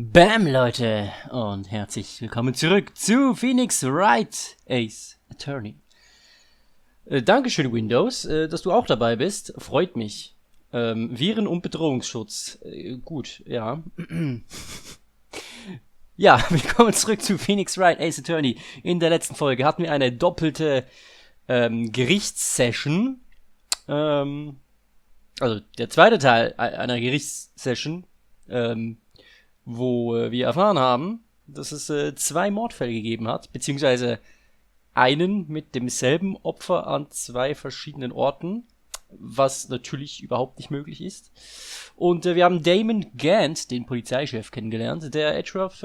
Bam, Leute, und herzlich willkommen zurück zu Phoenix Wright, Ace Attorney. Dankeschön, Windows, dass du auch dabei bist. Freut mich. Viren- und Bedrohungsschutz. Gut, ja. Ja, willkommen zurück zu Phoenix Wright, Ace Attorney. In der letzten Folge hatten wir eine doppelte Gerichtssession. Also der zweite Teil einer Gerichtssession, wo wir erfahren haben, dass es 2 Mordfälle gegeben hat, beziehungsweise einen mit demselben Opfer an 2 verschiedenen Orten, was natürlich überhaupt nicht möglich ist. Und wir haben Damon Gant, den Polizeichef, kennengelernt, der Edgeworth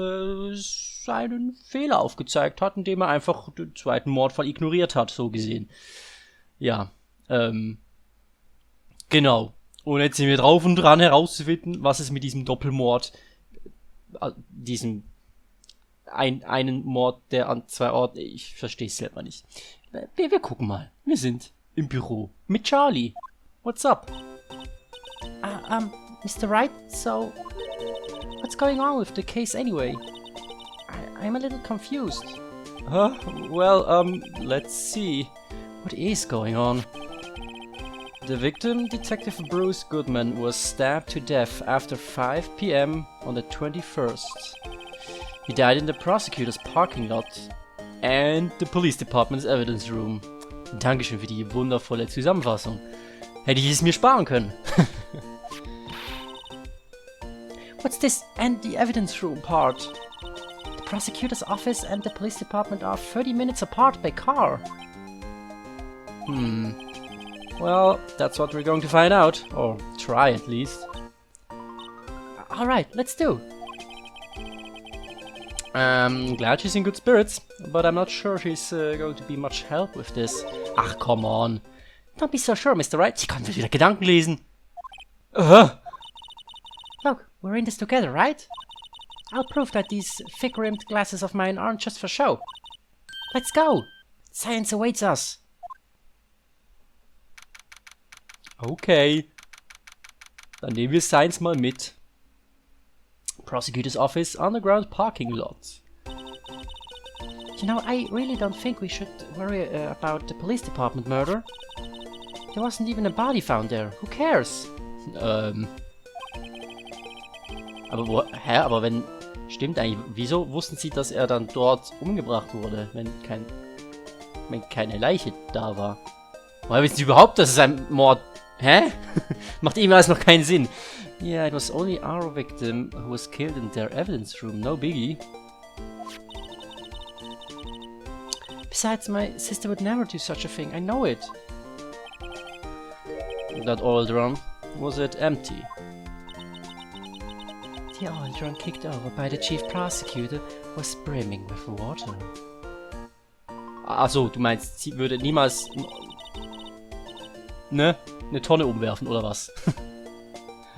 seinen Fehler aufgezeigt hat, indem er einfach den zweiten Mordfall ignoriert hat, so gesehen. Ja, genau. Und jetzt sind wir drauf und dran herauszufinden, was es mit diesem Doppelmord, diesem einen Mord, der an 2 Orten, ich verstehe es selber nicht. Wir gucken mal. Wir sind im Büro mit Charlie. What's up? Mr. Wright, so what's going on with the case anyway? I'm a little confused. Well, let's see. What is going on? The victim, Detective Bruce Goodman, was stabbed to death after 5 p.m. on the 21st. He died in the prosecutor's parking lot and the police department's evidence room. Dankeschön für die wundervolle Zusammenfassung. Hätte ich es mir sparen können. What's this and the evidence room part? The prosecutor's office and the police department are 30 minutes apart by car. Well, that's what we're going to find out. Or try at least. Alright, let's do. Glad she's in good spirits, but I'm not sure she's going to be much help with this. Ach, come on. Don't be so sure, Mr. Wright. Sie kann wieder Gedanken lesen. Look, we're in this together, right? I'll prove that these thick-rimmed glasses of mine aren't just for show. Let's go! Science awaits us. Okay. Dann nehmen wir Science mal mit. Prosecutor's office, underground parking lot. You know, I really don't think we should worry about the police department murder. There wasn't even a body found there. Who cares? Aber wenn... Stimmt eigentlich. Wieso wussten sie, dass er dann dort umgebracht wurde, wenn keine Leiche da war? Woher wissen sie überhaupt, dass es ein Mord... Hä? Macht irgendwie alles noch keinen Sinn. Yeah, it was only our victim who was killed in their evidence room. No biggie. Besides, my sister would never do such a thing. I know it. That oil drum, was it empty? The oil drum kicked over by the chief prosecutor was brimming with water. Achso, du meinst, sie würde niemals... Ne? Eine Tonne umwerfen, oder was?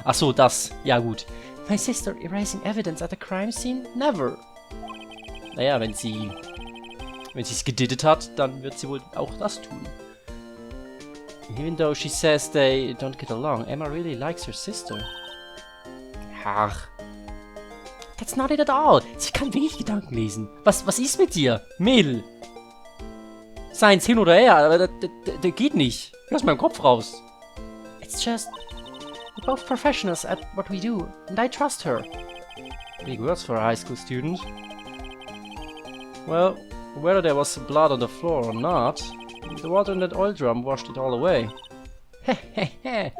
Ach so, das. Ja, gut. My sister erasing evidence at the crime scene? Never. Naja, wenn sie es gedittet hat, dann wird sie wohl auch das tun. Even though she says they don't get along, Emma really likes her sister. Ach. That's not it at all. Sie kann wirklich Gedanken lesen. Was ist mit dir? Mädel. Science hin oder her, aber das geht nicht. Lass meinen Kopf raus. It's just... We're both professionals at what we do, and I trust her. Big words for a high school student. Well, whether there was blood on the floor or not, the water in that oil drum washed it all away. Hehehe.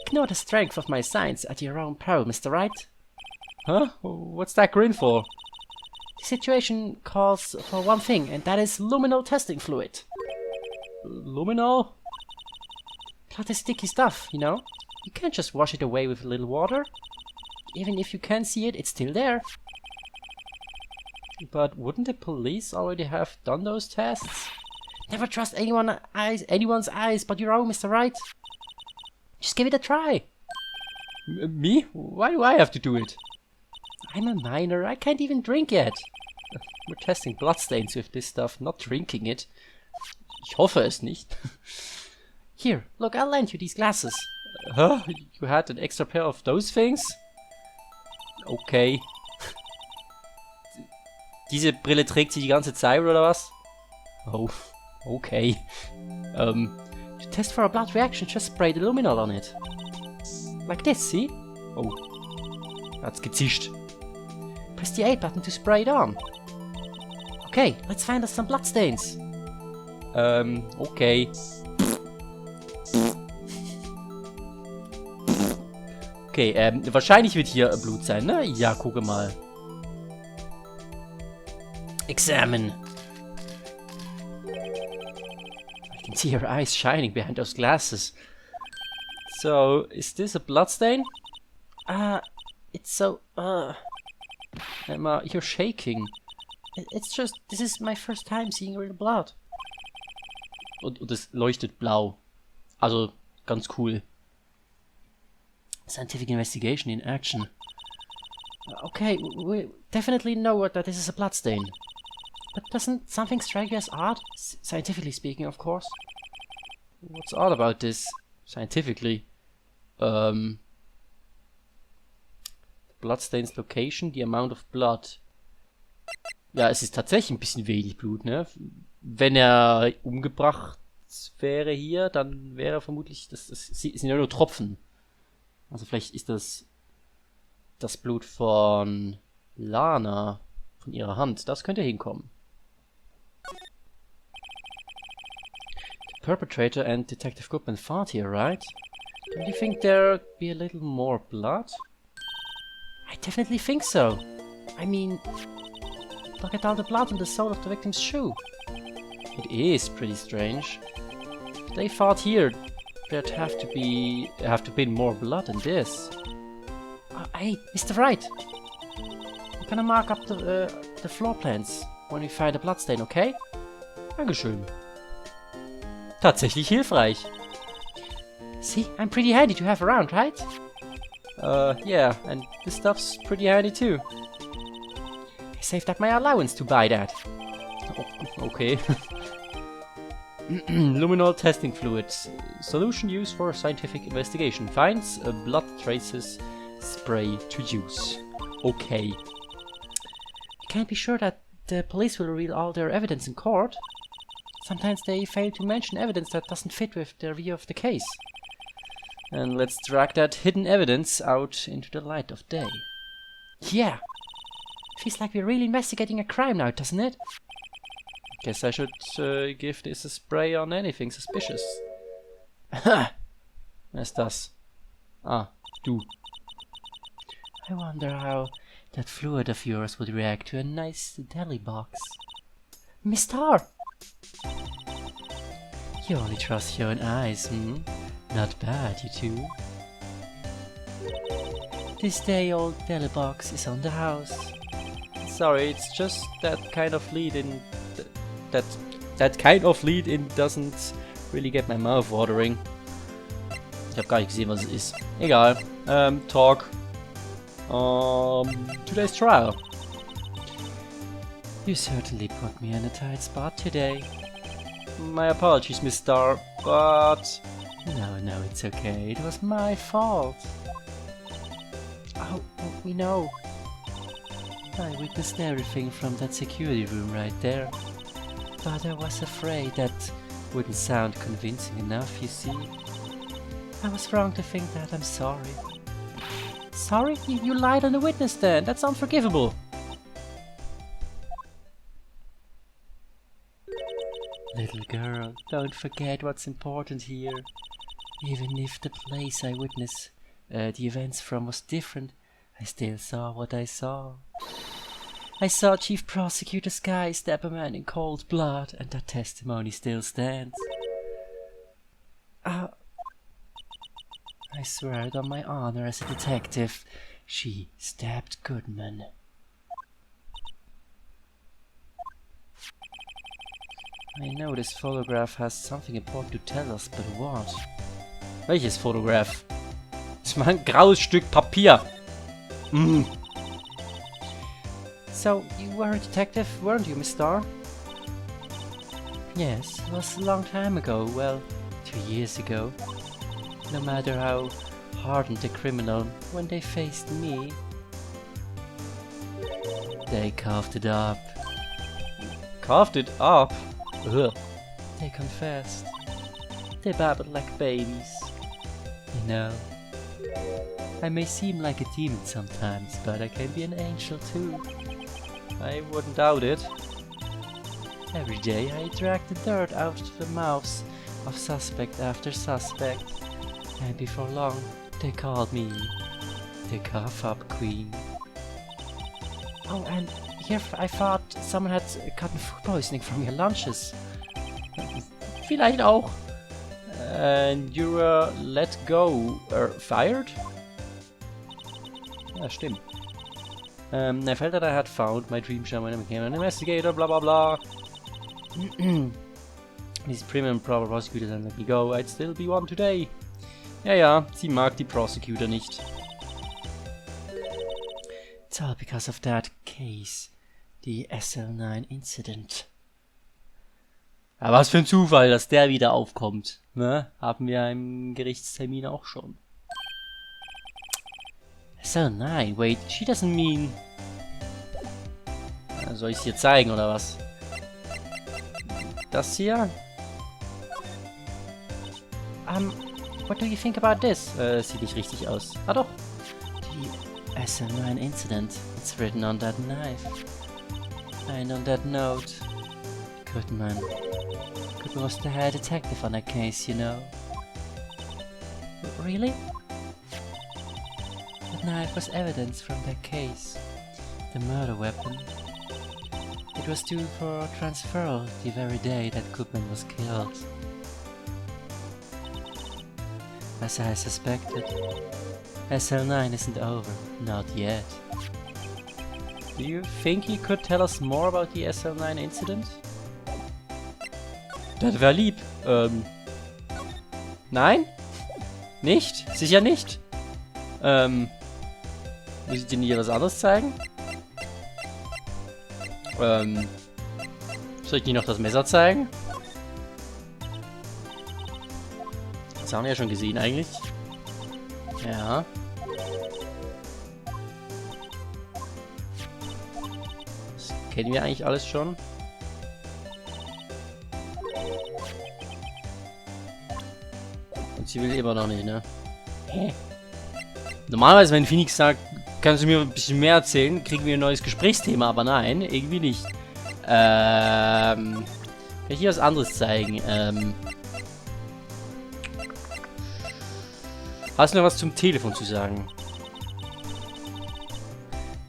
Ignore the strength of my science at your own peril, Mr. Wright. Huh? What's that grin for? The situation calls for one thing, and that is luminol testing fluid. Luminol? Blood is sticky stuff, you know? You can't just wash it away with a little water. Even if you can see it, it's still there. But wouldn't the police already have done those tests? Never trust anyone's eyes but your own, Mr. Wright. Just give it a try. Me? Why do I have to do it? I'm a minor. I can't even drink yet. We're testing bloodstains with this stuff, not drinking it. Ich hoffe es nicht. Here, look, I'll lend you these glasses. Huh? You had an extra pair of those things? Okay. Diese Brille trägt sie die ganze Zeit, oder was? Oh, okay. To test for a blood reaction, just spray the luminol on it. Like this, see? Oh. Hat's gezischt. Press the A button to spray it on. Okay, let's find us some bloodstains. Okay. Okay, wahrscheinlich wird hier Blut sein, ne? Ja, gucke mal. Examine. I can see her eyes shining behind those glasses. So, is this a bloodstain? It's so, Emma, you're shaking. It's just, this is my first time seeing real blood. Und es leuchtet blau. Also, ganz cool. Scientific investigation in action. Okay, we definitely know that this is a bloodstain. But doesn't something strike you as odd? Scientifically speaking, of course. What's odd about this? Scientifically? Bloodstains location, the amount of blood. Ja, es ist tatsächlich ein bisschen wenig Blut, ne? Wenn er umgebracht wäre hier, dann wäre vermutlich, das sind ja nur Tropfen. Also vielleicht ist das Blut von Lana, von ihrer Hand. Das könnte hinkommen. The perpetrator and Detective Goodman fought here, right? Don't you think there'd be a little more blood? I definitely think so. I mean, look at all the blood on the sole of the victim's shoe. It is pretty strange. If they fought here, there'd have to be more blood than this. Hey, Mr. Wright. I'm gonna mark up the floor plans when we find a bloodstain, okay? Dankeschön. Tatsächlich hilfreich. See, I'm pretty handy to have around, right? Yeah, and this stuff's pretty handy too. I saved up my allowance to buy that. Oh, okay. Luminol testing fluids. Solution used for scientific investigation. Finds blood traces. Spray to use. Okay. I can't be sure that the police will reveal all their evidence in court. Sometimes they fail to mention evidence that doesn't fit with their view of the case. And let's drag that hidden evidence out into the light of day. Yeah. Feels like we're really investigating a crime now, doesn't it? Guess I should give this a spray on anything suspicious. Wer ist das? Ah, du. I wonder how that fluid of yours would react to a nice deli box. Mister! You only trust your own eyes, hmm? Not bad, you two. This day old deli box is on the house. Sorry, it's just that kind of lead-in... That kind of lead-in doesn't really get my mouth watering. Ich hab gar nicht gesehen, was es ist. Egal. Talk. Today's trial. You certainly put me in a tight spot today. My apologies, Miss Starr, but... No, it's okay. It was my fault. Oh, we know. I witnessed everything from that security room right there. But I was afraid that wouldn't sound convincing enough, you see. I was wrong to think that. I'm sorry. Sorry? You lied on the witness stand. That's unforgivable. Little girl, don't forget what's important here. Even if the place I witnessed the events from was different, I still saw what I saw. I saw Chief Prosecutor Sky stab a man in cold blood, and that testimony still stands. I swear it on my honor as a detective, she stabbed Goodman. I know this photograph has something important to tell us, but what? Welches Fotograf? Das war ein graues Stück Papier. So, you were a detective, weren't you, Miss Starr? Yes, it was a long time ago, well, 2 years ago. No matter how hardened the criminal, when they faced me, they coughed it up. Coughed it up. Ugh. They confessed. They babbled like babies. You know, I may seem like a demon sometimes, but I can be an angel too. I wouldn't doubt it. Every day I drag the dirt out of the mouths of suspect after suspect, and before long they called me the cough-up queen. Oh, and here I thought someone had gotten food poisoning from your lunches. Vielleicht auch. And you were let go, fired? Ja, stimmt. I felt that I had found my dream shaman when I became an investigator, blah blah blah. These prim and proper prosecutors and let me go, I'd still be one today. Ja, ja, sie mag die Prosecutor nicht. It's all because of that case, the SL9 incident. Aber was für ein Zufall, dass der wieder aufkommt. Ne? Haben wir einen Gerichtstermin auch schon. SL9, wait, she doesn't mean... Soll ich es dir zeigen, oder was? Das hier? What do you think about this? Sieht nicht richtig aus. Ah doch. The SL9 incident, it's written on that knife. And on that note. Goodman was the head detective on that case, you know. Really? That knife was evidence from that case. The murder weapon. It was due for transferal the very day that Goodman was killed. As I suspected, SL9 isn't over, not yet. Do you think he could tell us more about the SL9 incident? Das wäre lieb. Nein? Nicht? Sicher nicht? Muss ich dir hier was anderes zeigen? Soll ich dir noch das Messer zeigen? Das haben wir ja schon gesehen eigentlich. Ja. Das kennen wir eigentlich alles schon. Und sie will immer noch nicht, ne? Normalerweise, wenn Phoenix sagt, kannst du mir ein bisschen mehr erzählen, kriegen wir ein neues Gesprächsthema, aber nein, irgendwie nicht. Kann ich hier was anderes zeigen? Hast du noch was zum Telefon zu sagen?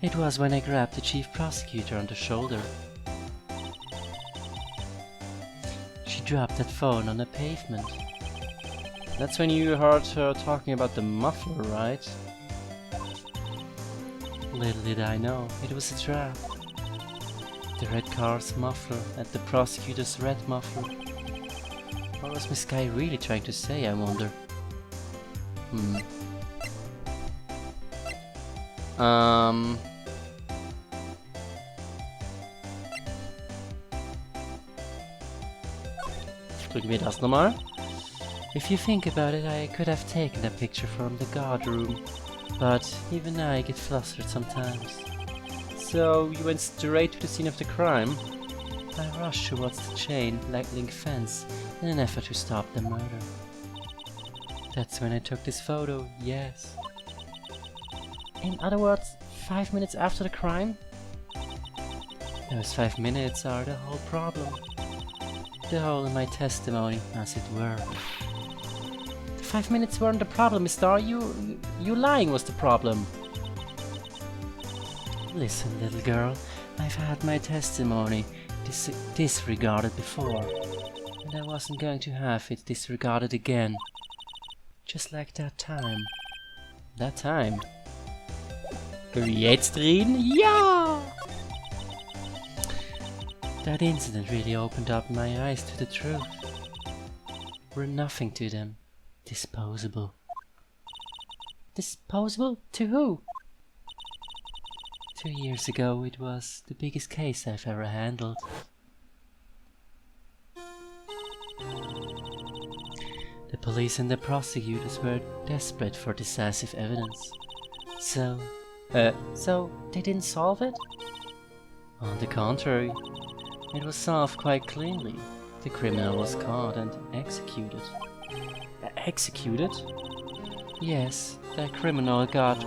It was when I grabbed the chief prosecutor on the shoulder. She dropped that phone on the pavement. That's when you heard her talking about the muffler, right? Little did I know, it was a trap. The red car's muffler and the prosecutor's red muffler. What was Miss Guy really trying to say, I wonder? Drücken wir das nochmal. If you think about it, I could have taken that picture from the guard room, but even I get flustered sometimes. So, you went straight to the scene of the crime? I rushed towards the chain link fence in an effort to stop the murder. That's when I took this photo, yes. In other words, 5 minutes after the crime? Those 5 minutes are the whole problem. The hole in my testimony, as it were. The 5 minutes weren't the problem, Star. You lying was the problem. Listen, little girl, I've had my testimony disregarded before, and I wasn't going to have it disregarded again. Just like that time. That time? Können wir jetzt reden? Ja! That incident really opened up my eyes to the truth. We're nothing to them. Disposable. Disposable? To who? 2 years ago it was the biggest case I've ever handled. The police and the prosecutors were desperate for decisive evidence. So they didn't solve it? On the contrary, It was solved quite cleanly. The criminal was caught and executed. Executed? Yes, the criminal got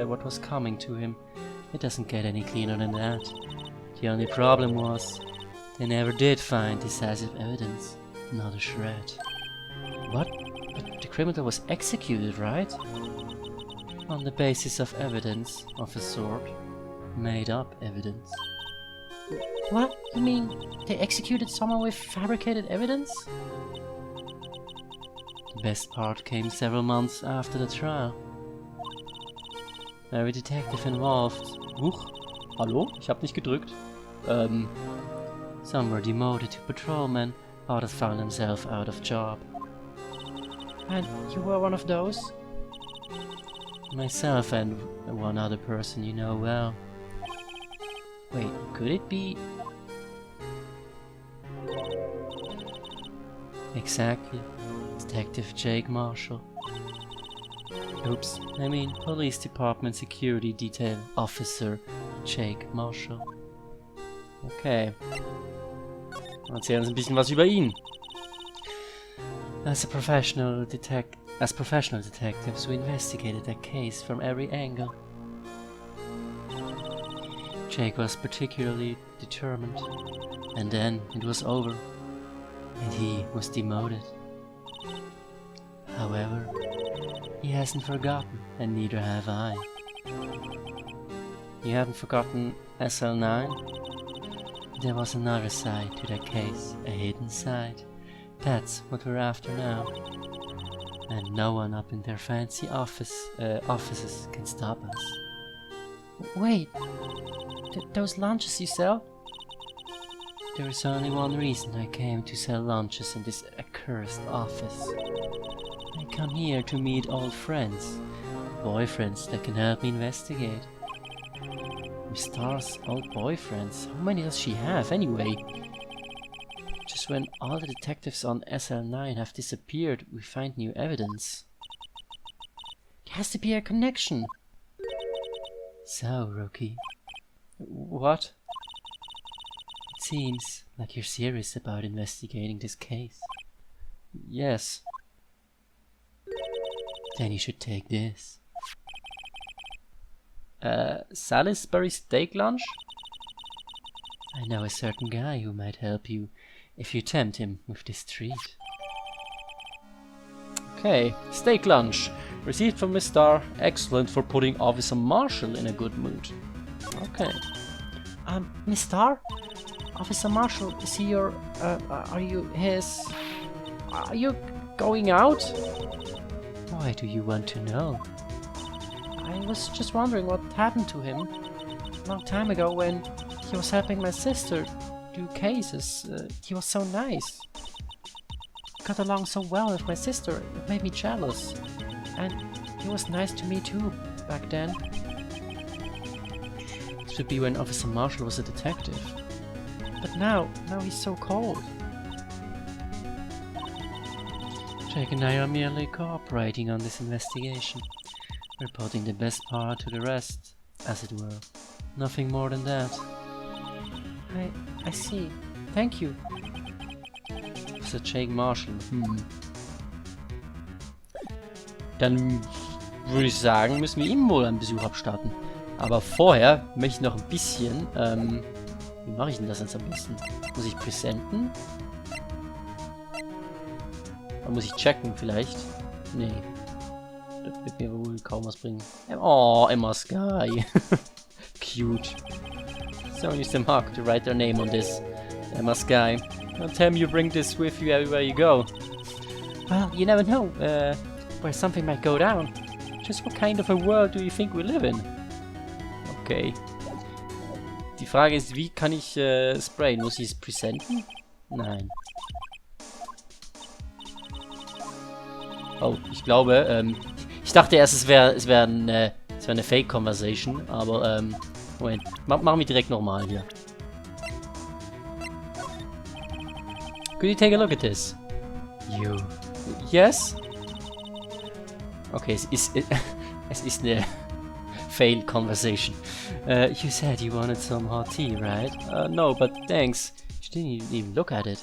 what was coming to him. It doesn't get any cleaner than that. The only problem was, they never did find decisive evidence. Not a shred. What? But the criminal was executed, right? On the basis of evidence of a sort. Made up evidence. What? You mean they executed someone with fabricated evidence? The best part came several months after the trial. Every detective involved. Huch, hallo? Ich hab nicht gedrückt. Some were demoted to patrolmen, others found themselves out of job. And you were one of those? Myself and one other person you know well. Wait, could it be? Exactly. Detective Jake Marshall. Oops. I mean, Police Department Security Detail Officer Jake Marshall. Okay. Erzähl uns ein bisschen was über ihn. As professional detectives, we investigated that case from every angle. Jake was particularly determined, and then it was over, and he was demoted. However, he hasn't forgotten, and neither have I. You haven't forgotten SL9? There was another side to that case, a hidden side. That's what we're after now. And no one up in their fancy offices can stop us. Wait, those lunches you sell? There is only one reason I came to sell lunches in this accursed office. I come here to meet old friends, boyfriends that can help me investigate. Miss Star's old boyfriends? How many does she have anyway? Just when all the detectives on SL9 have disappeared, we find new evidence. There has to be a connection. So, Rookie. What? It seems like you're serious about investigating this case. Yes. Then you should take this. Salisbury steak lunch? I know a certain guy who might help you if you tempt him with this treat. Okay, steak lunch. Received from Miss Star. Excellent for putting Officer Marshall in a good mood. Okay. Miss Star? Officer Marshall, is he your, are you going out? Why do you want to know? I was just wondering what happened to him a long time ago when he was helping my sister do cases. He was so nice. Got along so well with my sister, it made me jealous. And he was nice to me too, back then. This would be when Officer Marshall was a detective. But now he's so cold. Jake and I are merely cooperating on this investigation. We're putting the best part to the rest, as it were. Nothing more than that. I see. Thank you. Officer Jake Marshall. Dann würde ich sagen, müssen wir ihm wohl einen Besuch abstatten. Aber vorher möchte ich noch ein bisschen, wie mache ich denn das jetzt am besten? Muss ich präsenten? Oder muss ich checken vielleicht? Nee. Das wird mir wohl kaum was bringen. Oh, Emma Sky. Cute. Someone used them hug to write their name on this. Emma Sky. Don't tell me you bring this with you everywhere you go. Well, you never know where something might go down. Just what kind of a world do you think we live in? Okay. Die Frage ist, wie kann ich sprayen? Muss ich es präsenten? Nein. Oh, ich glaube, ich dachte erst, es wäre eine Fake-Conversation, aber, Moment, machen wir direkt nochmal hier. Could you take a look at this? You. Yes? Okay, es ist eine failed conversation. You said you wanted some hot tea, right? No, but thanks. didn't even look at it.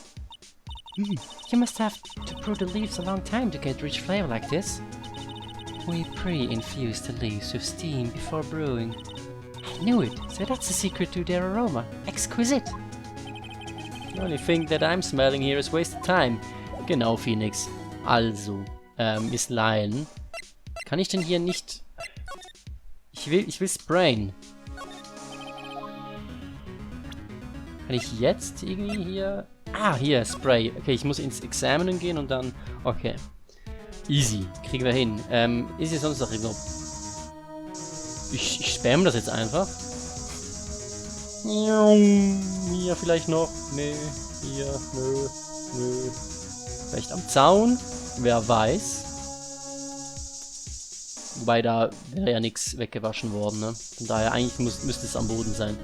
You must have to brew the leaves a long time to get rich flavor like this. We pre-infuse the leaves with steam before brewing. I knew it, so that's the secret to their aroma. Exquisite! The only thing that I'm smelling here is wasted time. Genau, Phoenix. Also, ist Lion. Kann ich denn hier nicht... Ich will sprayen. Kann ich jetzt irgendwie hier... Ah, hier, Spray. Okay, ich muss ins Examinen gehen und dann... Okay. Easy. Kriegen wir hin. Ist hier sonst noch irgendwo... Ich spamme das jetzt einfach. Hier vielleicht noch. Nee. Hier. Nö. Nö. Vielleicht am Zaun. Wer weiß. Wobei da wäre ja nichts weggewaschen worden, ne? Von daher eigentlich müsste es am Boden sein.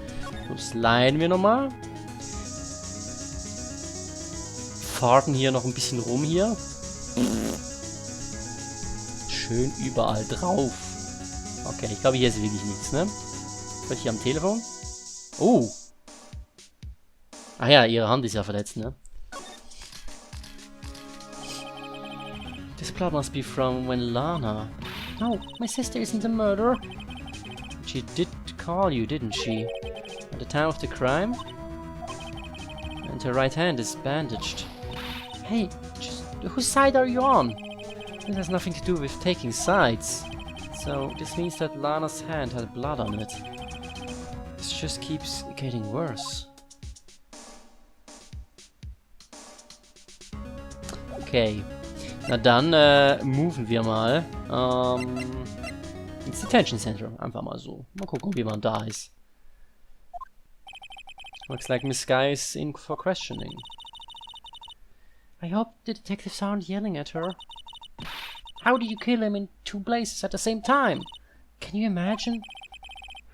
Das leihen wir nochmal. Farten hier noch ein bisschen rum hier. Schön überall drauf. Okay, ich glaube hier ist wirklich nichts, ne? Was hier am Telefon? Oh! Ach ja, ihre Hand ist ja verletzt, ne? This plot must be from when Lana... No, my sister isn't a murderer. She did call you, didn't she? At the time of the crime? And her right hand is bandaged. Hey, just whose side are you on? This has nothing to do with taking sides. So, this means that Lana's hand had blood on it. This just keeps getting worse. Okay. Na dann, moven wir mal ins Detention Center. Einfach mal so. Mal gucken, wie man da ist. Looks like Miss Guy is in for questioning. I hope the detectives aren't yelling at her. How do you kill him in two places at the same time? Can you imagine?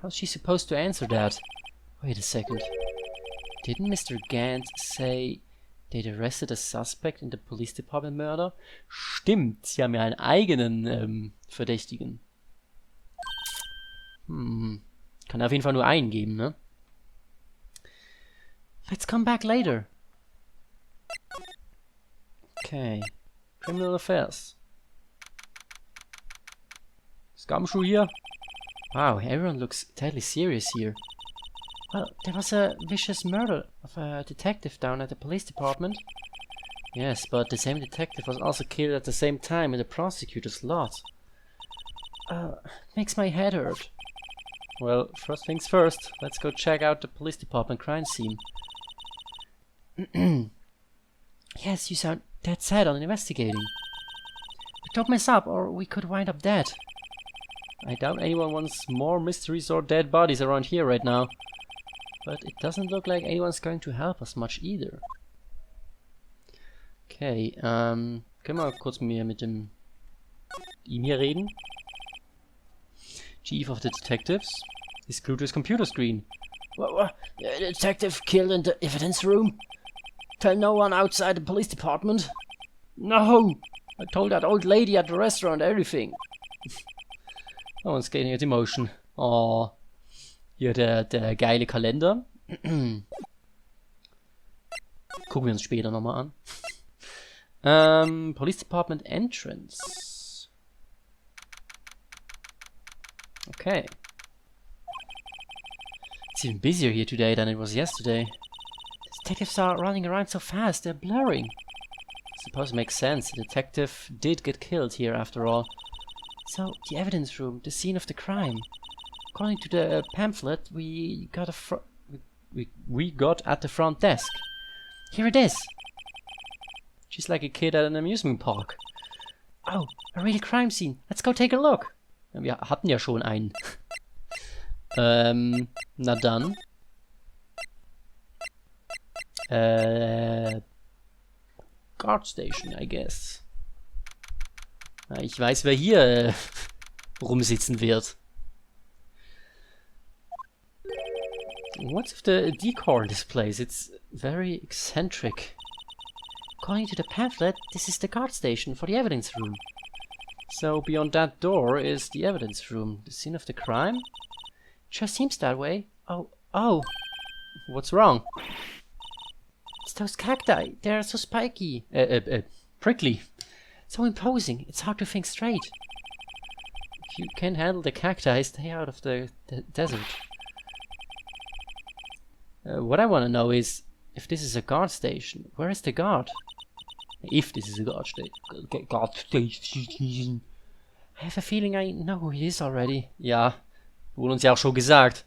How's she supposed to answer that? Wait a second. Didn't Mr. Gant say they'd arrested a suspect in the police department murder? Stimmt, sie haben ja einen eigenen Verdächtigen. Kann auf jeden Fall nur einen geben, ne? Let's come back later. Okay. Criminal Affairs. Ist Gumshoe hier? Wow, everyone looks deadly serious here. Well, there was a vicious murder of a detective down at the police department. Yes, but the same detective was also killed at the same time in the prosecutor's lot. Makes my head hurt. Well, first things first, let's go check out the police department crime scene. Yes, you sound dead set on investigating. But don't mess up, or we could wind up dead. I doubt anyone wants more mysteries or dead bodies around here right now. But it doesn't look like anyone's going to help us much either. Okay, können wir kurz mit ihm hier reden? Chief of the Detectives. He's glued to his computer screen. What? The detective killed in the evidence room? Tell no one outside the police department? No! I told that old lady at the restaurant everything. No one's getting at emotion. Oh. Hier der geile Kalender. Gucken wir uns später nochmal an. Police Department Entrance. Okay. It's even busier here today than it was yesterday. The detectives are running around so fast, they're blurring. I suppose it makes sense. The detective did get killed here after all. So, the evidence room, the scene of the crime. According to the pamphlet, we got at the front desk. Here it is. She's like a kid at an amusement park. Oh, a real crime scene. Let's go take a look. Wir hatten ja schon einen. Na dann. Guard Station, I guess. Na, ich weiß, wer hier rumsitzen wird. What's with the decor in this place? It's very eccentric. According to the pamphlet, this is the guard station for the evidence room. So beyond that door is the evidence room. The scene of the crime? Just seems that way. Oh. What's wrong? It's those cacti. They're so spiky. Prickly. So imposing. It's hard to think straight. If you can't handle the cacti, stay out of the desert. What I want to know is, if this is a guard station, where is the guard? If this is a guard station. I have a feeling I know who he is already. Ja, wurde uns ja auch schon gesagt,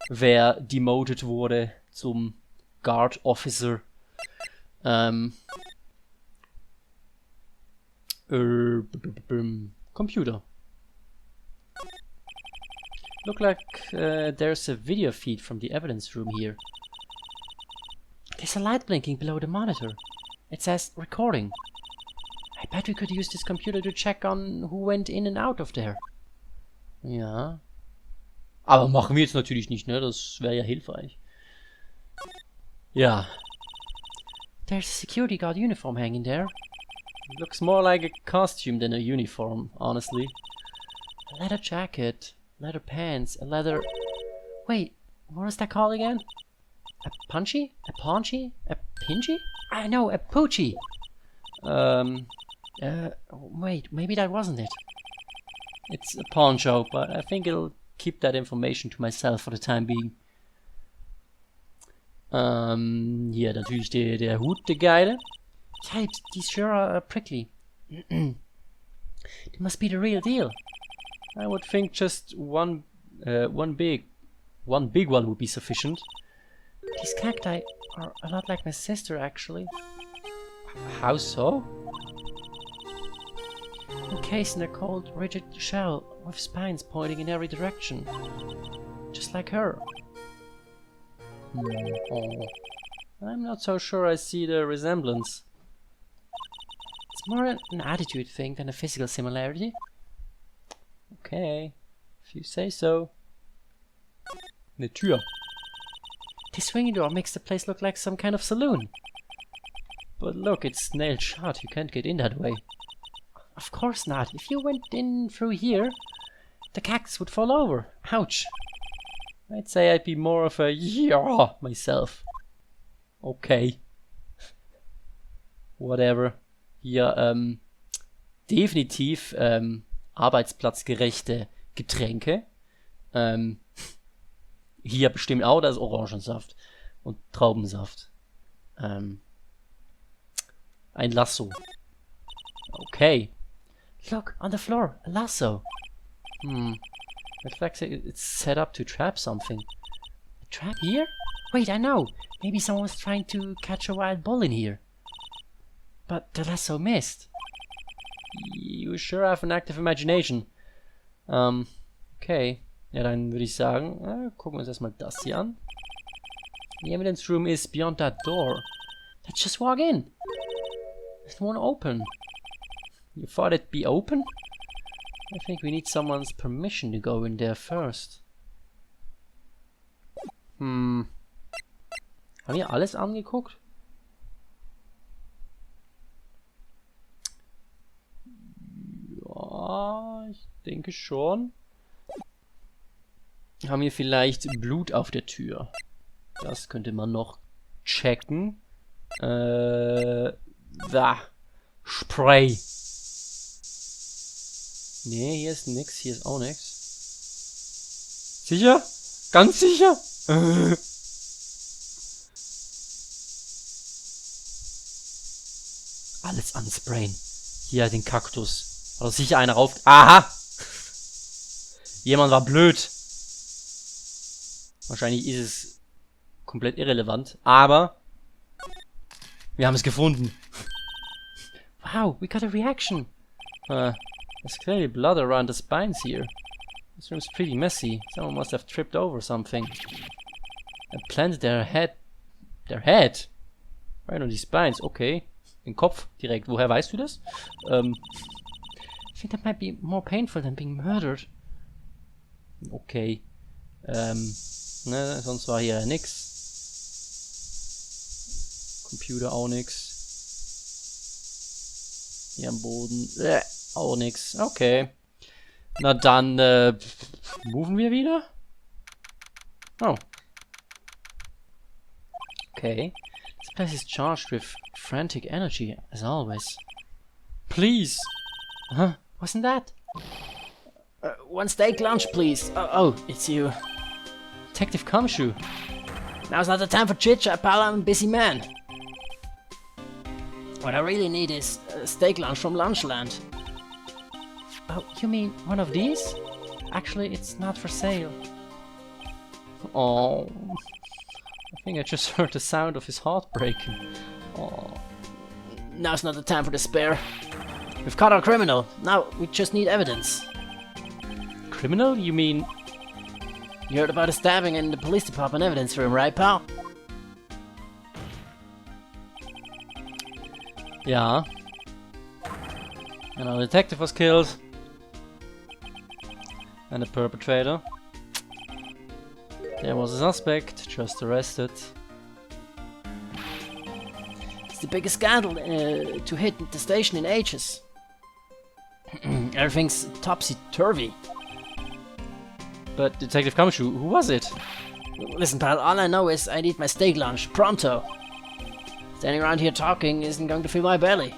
wer demoted wurde zum Guard Officer. Computer. Look like there's a video feed from the evidence room here. There's a light blinking below the monitor. It says recording. I bet we could use this computer to check on who went in and out of there. Ja. Aber machen wir jetzt natürlich nicht, ne? Das wäre ja hilfreich. Ja. There's a security guard uniform hanging there. It looks more like a costume than a uniform, honestly. A leather jacket, leather pants, a leather... Wait, what was that called again? A punchy? A paunchy? A pinchy? I know, a poochie! Wait, maybe that wasn't it. It's a poncho, but I think it'll keep that information to myself for the time being. Hier natürlich der Hut, der Geile. Types, these sure are prickly. They must be the real deal. I would think just one big one would be sufficient. These cacti are a lot like my sister, actually. How so? Encased in a cold, rigid shell with spines pointing in every direction. Just like her. Oh. I'm not so sure I see the resemblance. It's more an attitude thing than a physical similarity. Okay, if you say so. Eine Tür. The swinging door makes the place look like some kind of saloon. But look, it's nailed shut. You can't get in that way. Of course not. If you went in through here, the cactus would fall over. Ouch. I'd say I'd be more of a yeah myself. Okay. Whatever. Hier, definitiv arbeitsplatzgerechte Getränke. Hier bestimmt auch das Orangensaft und Traubensaft. Ein Lasso. Okay. Look, on the floor, a lasso. Looks like it's set up to trap something. A trap here? Wait, I know. Maybe someone was trying to catch a wild bull in here. But the lasso missed. You sure have an active imagination. Okay. Ja, dann würde ich sagen, gucken wir uns erstmal das hier an. The evidence room is beyond that door. Let's just walk in. It won't open. You thought it'd be open? I think we need someone's permission to go in there first. Haben wir alles angeguckt? Ja, ich denke schon. Haben wir vielleicht Blut auf der Tür? Das könnte man noch checken. Da. Spray. Nee, hier ist nix. Hier ist auch nix. Sicher? Ganz sicher? Alles ansprayen. Hier den Kaktus. Hat doch sicher einer rauf... Aha! Jemand war blöd. Wahrscheinlich ist es komplett irrelevant. Aber wir haben es gefunden. Wow, we got a reaction. There's clearly blood around the spines here. This room's pretty messy. Someone must have tripped over something and planted their head. Their head? Right on the spines, okay. Den Kopf direkt. Woher weißt du das? I think that might be more painful than being murdered. Okay. Ne, sonst war hier nix. Computer auch nix. Hier am Boden. Auch nix. Okay. Na dann, moven wir wieder? Oh. Okay. This place is charged with frantic energy, as always. Please! Huh? Wasn't that? One steak lunch, please. Oh, it's you. Detective Kamshu. Now's not the time for chit-chat, pal. I'm a busy man. What I really need is a steak lunch from Lunchland. Oh, you mean one of these? Actually, it's not for sale. Oh, I think I just heard the sound of his heart breaking. Oh. Now's not the time for despair. We've caught our criminal. Now we just need evidence. Criminal? You mean... You heard about a stabbing in the police department evidence room, right, pal? Yeah. And our detective was killed. And the perpetrator. There was a suspect, just arrested. It's the biggest scandal to hit the station in ages. Everything's topsy-turvy. But Detective Kamshu, who was it? Listen, pal, all I know is I need my steak lunch, pronto. Standing around here talking isn't going to fill my belly.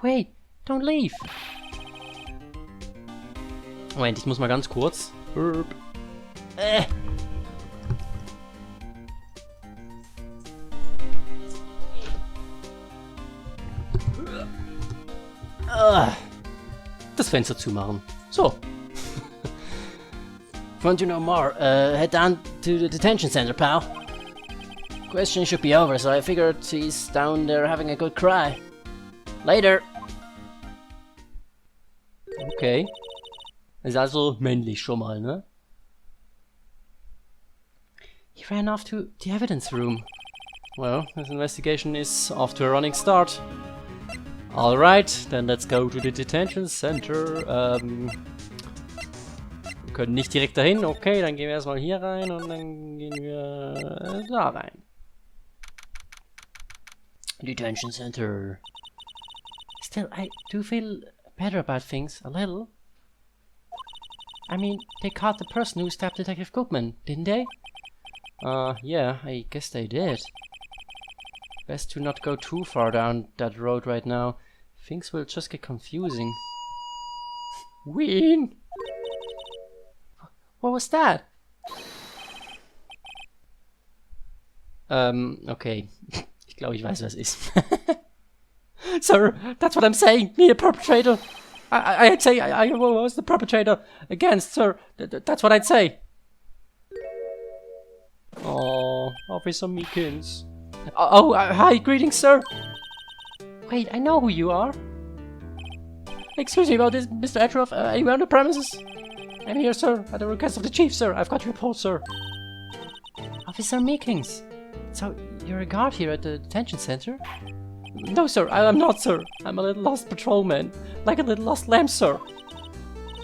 Wait, don't leave. Moment, ich muss mal ganz kurz. Das Fenster zumachen. So. Want to know more? Head down to the detention center, pal. Question should be over, so I figured he's down there having a good cry. Later. Okay. Ist also männlich schon mal, ne? He ran off to the evidence room. Well, this investigation is off to a running start. Alright, then let's go to the detention center. Wir können nicht direkt dahin. Okay, dann gehen wir erstmal hier rein und dann gehen wir da rein. Detention center. Still, I do feel better about things, a little. I mean, they caught the person who stabbed Detective Cookman, didn't they? Yeah, I guess they did. Best to not go too far down that road right now. Things will just get confusing. Ween! What was that? Okay. Ich glaube, ich weiß, was es ist. Sir, that's what I'm saying. Me, a perpetrator. I'd say I was the perpetrator against, sir. That's what I'd say. Oh, Officer Meekins. Oh, hi, greetings, sir. Wait, I know who you are. Excuse me about this, Mr. Etroff. Are you on the premises? I'm here, sir, at the request of the chief, sir. I've got your report, sir. Officer Meekins. So, you're a guard here at the detention center? No, sir, I'm not, sir. I'm a little lost patrolman. Like a little lost lamb, sir.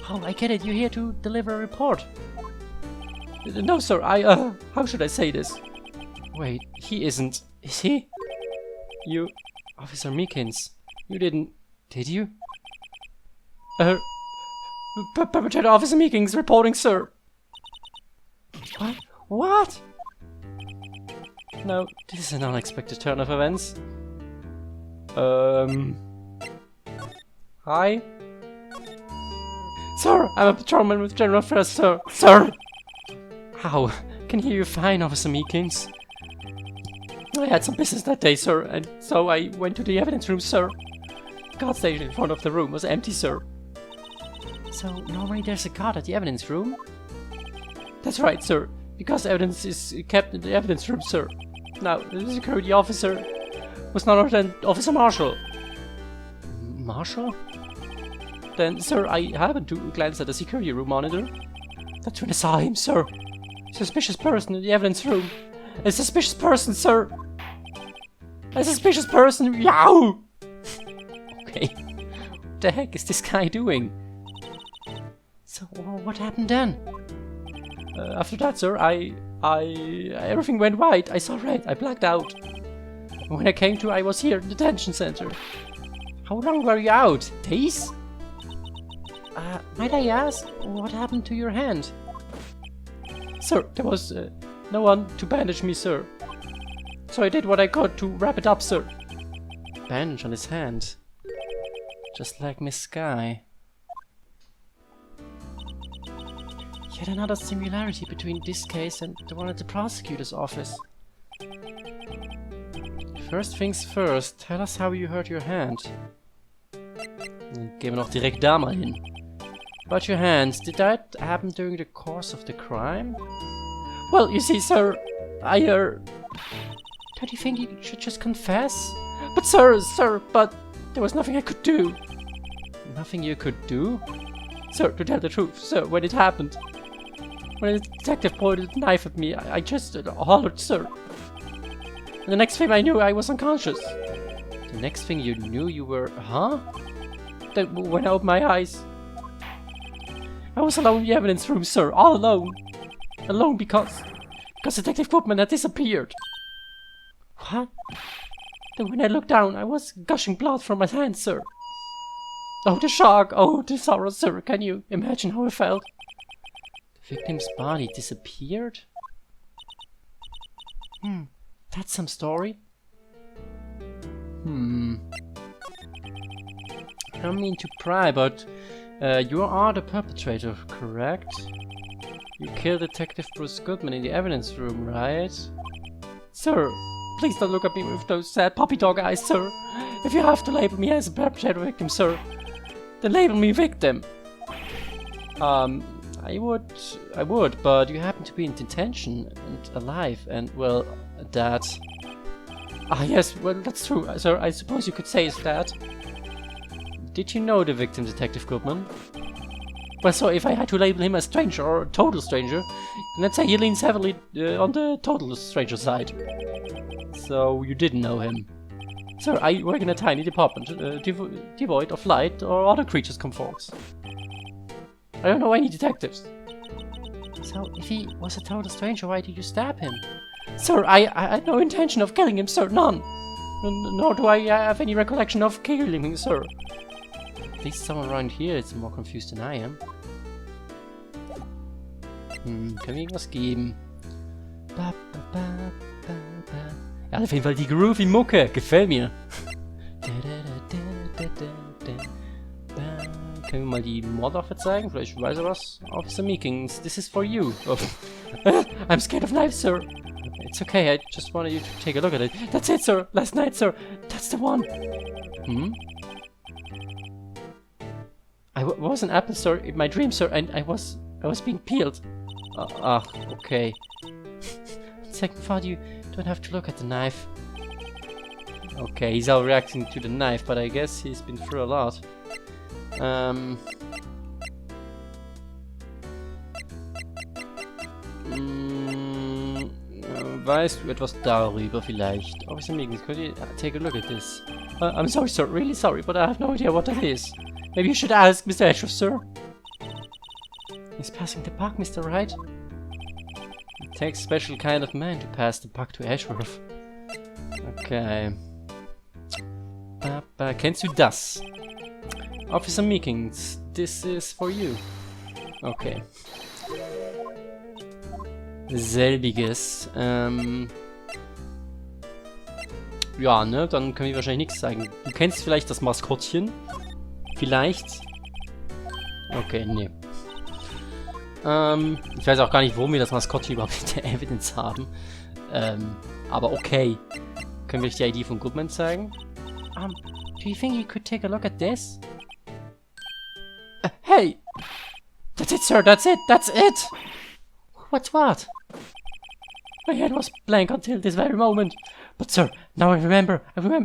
Oh, I get it. You're here to deliver a report. No, sir, how should I say this? Wait, he isn't. Is he? You... Officer Meekins, you didn't... Did you? Perpetrator Officer Meekins reporting, sir. What? What? No, this is an unexpected turn of events. Hi? Sir, I'm a patrolman with general affairs, sir. Sir! How? Can hear you fine, Officer Meekins. I had some business that day, sir, and so I went to the evidence room, sir. The guard station in front of the room was empty, sir. So, normally there's a guard at the evidence room? That's right, sir, because evidence is kept in the evidence room, sir. Now, the security officer was none other than Officer Marshall. Marshall? Then, sir, I happened to glance at the security room monitor. That's when I saw him, sir. Suspicious person in the evidence room. A suspicious person, sir! A suspicious person! Yow! Okay. What the heck is this guy doing? So, what happened then? After that, sir, everything went white. I saw red. I blacked out. When I came to, I was here in the detention center. How long were you out? Days? Might I ask, what happened to your hand? Sir, there was No one to bandage me, sir. So I did what I could to wrap it up, sir. Bandage on his hand. Just like Miss Sky. Yet another similarity between this case and the one at the prosecutor's office. First things first, tell us how you hurt your hand. Dann gehen wir noch direkt da mal hin. About your hands, did that happen during the course of the crime? Well, you see, sir, Don't you think you should just confess? But sir, but there was nothing I could do. Nothing you could do? Sir, to tell the truth, sir, when it happened, when the detective pointed a knife at me, I just hollered, sir. And the next thing I knew, I was unconscious. The next thing you knew, you were... Huh? Then when I opened my eyes, I was alone in the evidence room, sir, all alone. Alone because Detective Koopman had disappeared. What? Then when I looked down, I was gushing blood from my hand, sir. Oh, the shock! Oh, the sorrow, sir! Can you imagine how I felt? The victim's body disappeared? That's some story. I don't mean to pry, but you are the perpetrator, correct? You killed Detective Bruce Goodman in the evidence room, right? Sir, please don't look at me with those sad puppy dog eyes, sir. If you have to label me as a perpetrator victim, sir, then label me victim. I would, but you happen to be in detention and alive, and well, that... Ah, yes, well, that's true, sir. I suppose you could say it's that. Did you know the victim, Detective Goodman? Well, so if I had to label him a stranger or a total stranger, then I'd say he leans heavily on the total stranger side. So you didn't know him? Sir, I work in a tiny department, devoid of light or other creatures' comforts. I don't know any detectives. So, if he was a total stranger, why did you stab him? Sir, I had no intention of killing him, sir, none. Nor do I have any recollection of killing him, sir. At least someone around here is more confused than I am. Können wir irgendwas geben? Ja, auf jeden Fall die groovy Mucke, gefällt mir. Können wir mal die Mordwaffe zeigen? Vielleicht weiß er was. Officer Meekings, this is for you. Oh. I'm scared of knives, sir. It's okay, I just wanted you to take a look at it. That's it, sir. Last night, sir. That's the one. I was an apple, sir, in my dream, sir, and I was being peeled. Okay. Second thought, you don't have to look at the knife. Okay, he's all reacting to the knife, but I guess he's been through a lot. Weißt du etwas darüber vielleicht? Officer Meekins, could you take a look at this? I'm sorry, sir, really sorry, but I have no idea what that is. Maybe you should ask Mr. Ashworth, sir. He's passing the buck, Mr. Wright. It takes a special kind of man to pass the buck to Ashworth. Okay. Kennst du das? Officer Meekins, this is for you. Okay. Selbiges. Ja, ne, dann können wir wahrscheinlich nichts zeigen. Du kennst vielleicht das Maskottchen? Vielleicht? Okay, nee. Ich weiß auch gar nicht, warum wir das Maskottchen überhaupt in der Evidence haben. Aber okay. Können wir euch die ID von Goodman zeigen? Do you think you could take a look at this? Hey! That's it, sir, that's it, that's it! What's what? My head was blank until this very moment. But sir, now I remember,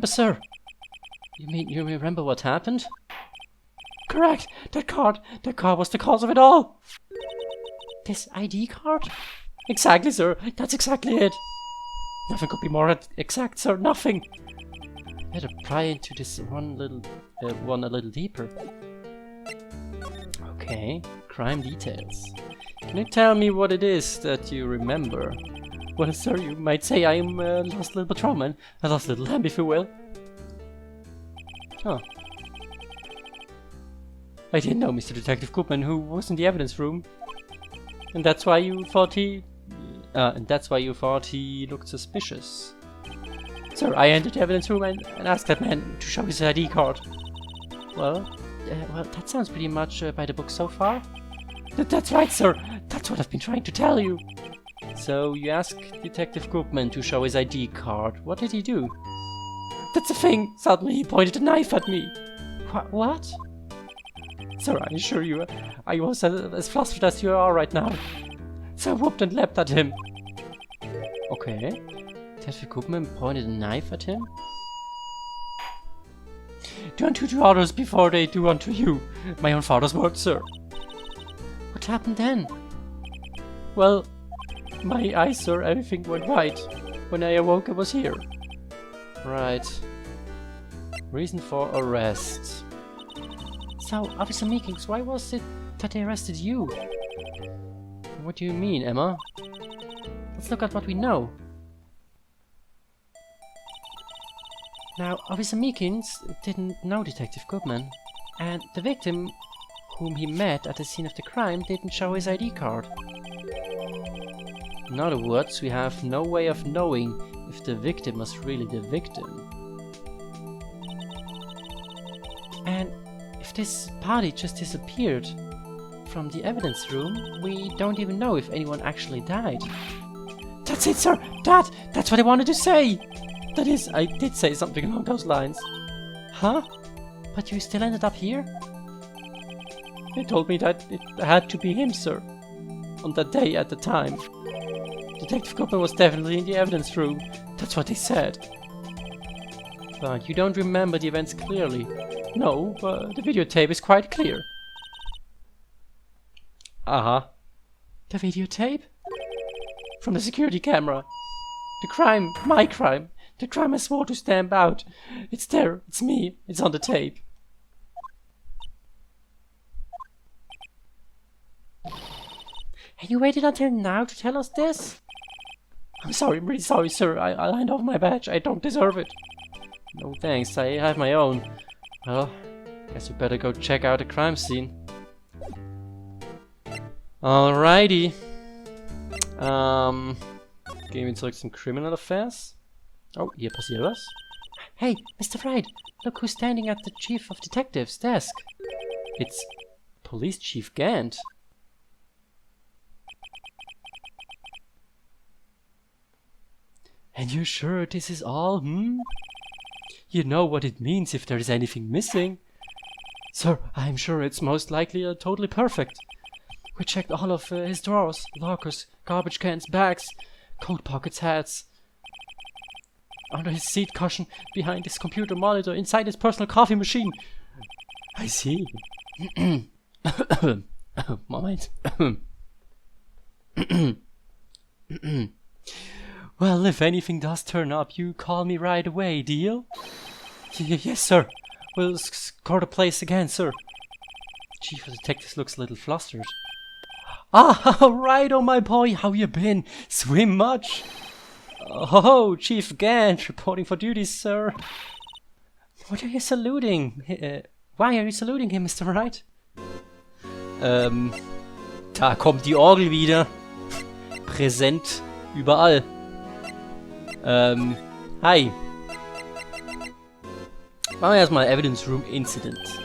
sir. You mean you remember what happened? Correct! That card was the cause of it all! This ID card? Exactly, sir, that's exactly it. Nothing could be more exact, sir, nothing. Better pry into this one a little deeper. Okay, crime details. Can you tell me what it is that you remember? Well, sir, you might say I'm a lost little patrolman, a lost little lamb, if you will. Oh. I didn't know Mr. Detective Koopman, who was in the evidence room. And that's why you thought he And that's why you thought he looked suspicious. Sir, I entered the evidence room and asked that man to show his ID card. Well, that sounds pretty much by the book so far. That's right, sir. That's what I've been trying to tell you. So you asked Detective Goodman to show his ID card. What did he do? That's the thing. Suddenly he pointed a knife at me. What? Sir, I assure you, I was as flustered as you are right now. So I whooped and leapt at him. Okay. Detective Goodman pointed a knife at him? Do unto to others before they do unto you. My own father's words, sir. What happened then? Well, my eyes, sir, everything went right. When I awoke, I was here. Right. Reason for arrest. So, Officer Meekins, why was it that they arrested you? What do you mean, Emma? Let's look at what we know. Now, Officer Meekins didn't know Detective Goodman, and the victim whom he met at the scene of the crime didn't show his ID card. In other words, we have no way of knowing if the victim was really the victim. And if this party just disappeared from the evidence room, we don't even know if anyone actually died. That's it, sir! That's what I wanted to say! That is, I did say something along those lines. Huh? But you still ended up here? They told me that it had to be him, sir. On that day, at the time. Detective Goodman was definitely in the evidence room. That's what they said. But you don't remember the events clearly. No, but the videotape is quite clear. Uh-huh. The videotape? From the security camera. The crime, my crime. The crime I swore to stamp out. It's there, it's me, it's on the tape. And you waited until now to tell us this? I'm sorry, I'm really sorry, sir. I'll hand off my badge. I don't deserve it. No thanks, I have my own. Well, guess you better go check out the crime scene. Alrighty. Gehen wir zurück zum Criminal Affairs. Oh, hier passiert was. Hey, Mr. Wright, look who's standing at the Chief of Detectives' desk. It's Police Chief Gant. And you're sure this is all, You know what it means if there is anything missing. Sir, I'm sure it's most likely totally perfect. We checked all of his drawers, lockers, garbage cans, bags, coat pockets, hats. Under his seat cushion, behind his computer monitor, inside his personal coffee machine. I see. Moment. Well, if anything does turn up, you call me right away, deal? Yes, sir. We'll score the place again, sir. Chief of Detectives looks a little flustered. Ah, right, oh my boy, how you been? Swim much? Oh, Chief Gant, reporting for duty, sir. What are you saluting? Why are you saluting him, Mr. Wright? Da kommt die Orgel wieder. Präsent überall. Hi. Machen wir erstmal Evidence Room Incident.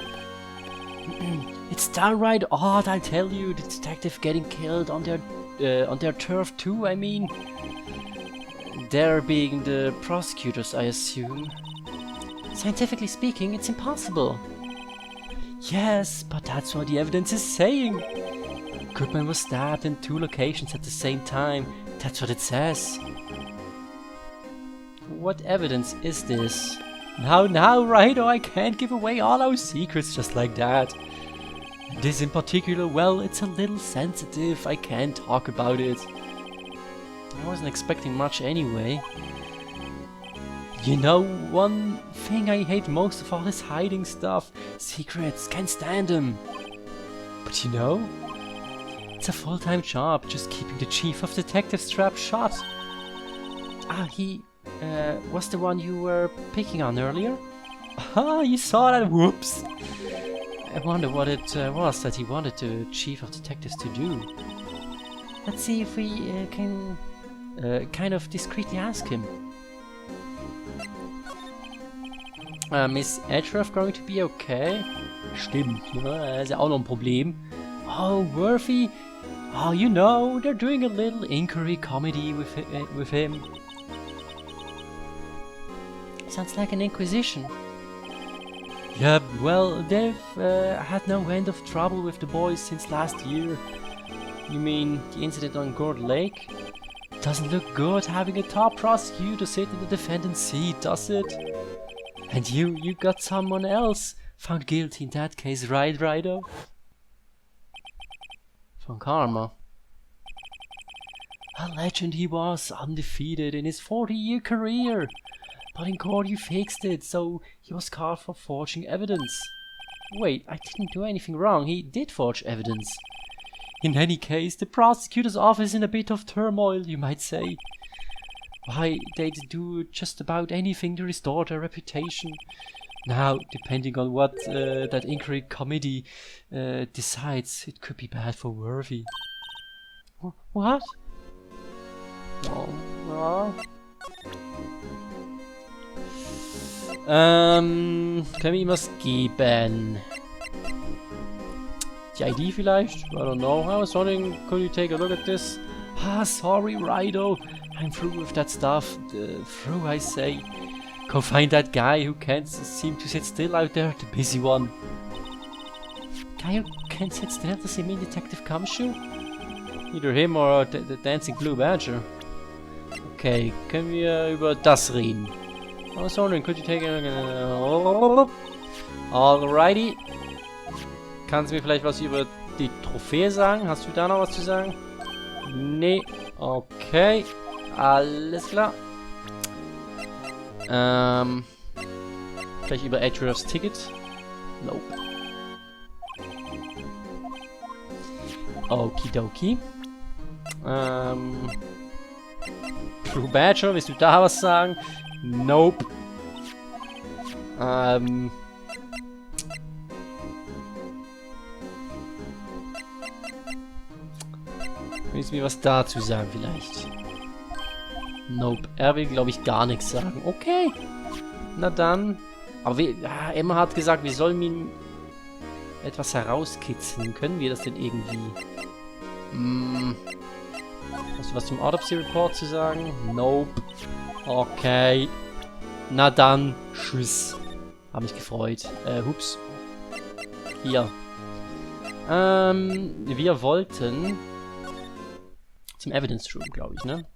It's downright odd, I tell you. The detective getting killed on their turf too, I mean. They're being the prosecutors, I assume. Scientifically speaking, it's impossible. Yes, but that's what the evidence is saying. Goodman was stabbed in 2 locations at the same time. That's what it says. What evidence is this? Now, right? Oh, I can't give away all our secrets just like that. This in particular, well, it's a little sensitive. I can't talk about it. I wasn't expecting much anyway. You know, one thing I hate most of all is hiding stuff. Secrets, can't stand them. But you know, it's a full-time job just keeping the Chief of Detectives trap shut. Ah, he was the one you were picking on earlier? Ah, you saw that? Whoops! I wonder what it was that he wanted the Chief of Detectives to do. Let's see if we can kind of discreetly ask him. Is Edgeworth going to be okay? Stimmt, ne? Ist ja auch noch ein Problem. Oh, Worthy? Oh, you know, they're doing a little inquiry comedy with him. Sounds like an inquisition. Yeah, well, they've had no end of trouble with the boys since last year. You mean the incident on Gourd Lake? Doesn't look good having a top prosecutor sit in the defendant's seat, does it? And you got someone else found guilty in that case, right, Rido? Von Karma. A legend he was, undefeated in his 40-year career. But in court you fixed it, so he was caught for forging evidence. Wait, I didn't do anything wrong, he did forge evidence. In any case, the prosecutor's office is in a bit of turmoil, you might say. Why, they'd do just about anything to restore their reputation. Now, depending on what that inquiry committee decides, it could be bad for Worthy. What? Können wir ihm was geben? Die ID vielleicht? I don't know. I was wondering, could you take a look at this? Ah, sorry, Rido. I'm through with that stuff. Through, I say. Go find that guy who can't seem to sit still out there, the busy one. Guy who can't sit still, does he mean Detective Kamshu? Either him or the Dancing Blue Badger. Okay, können wir über das reden? I was wondering, could you take a... Alrighty. Kannst du mir vielleicht was über die Trophäe sagen? Hast du da noch was zu sagen? Nee. Okay. Alles klar. Vielleicht über Edgeworths Ticket? Nope. Okidoki. Blue Badger, willst du da was sagen? Nope. Willst du mir was dazu sagen vielleicht? Nope. Er will, glaube ich, gar nichts sagen. Okay. Na dann. Aber Emma hat gesagt, wir sollen ihm etwas herauskitzeln. Können wir das denn irgendwie? Hast du was zum Autopsy Report zu sagen? Nope. Okay. Na dann. Tschüss. Hab mich gefreut. Hups. Hier. Wir wollten zum Evidence Room, glaube ich, ne?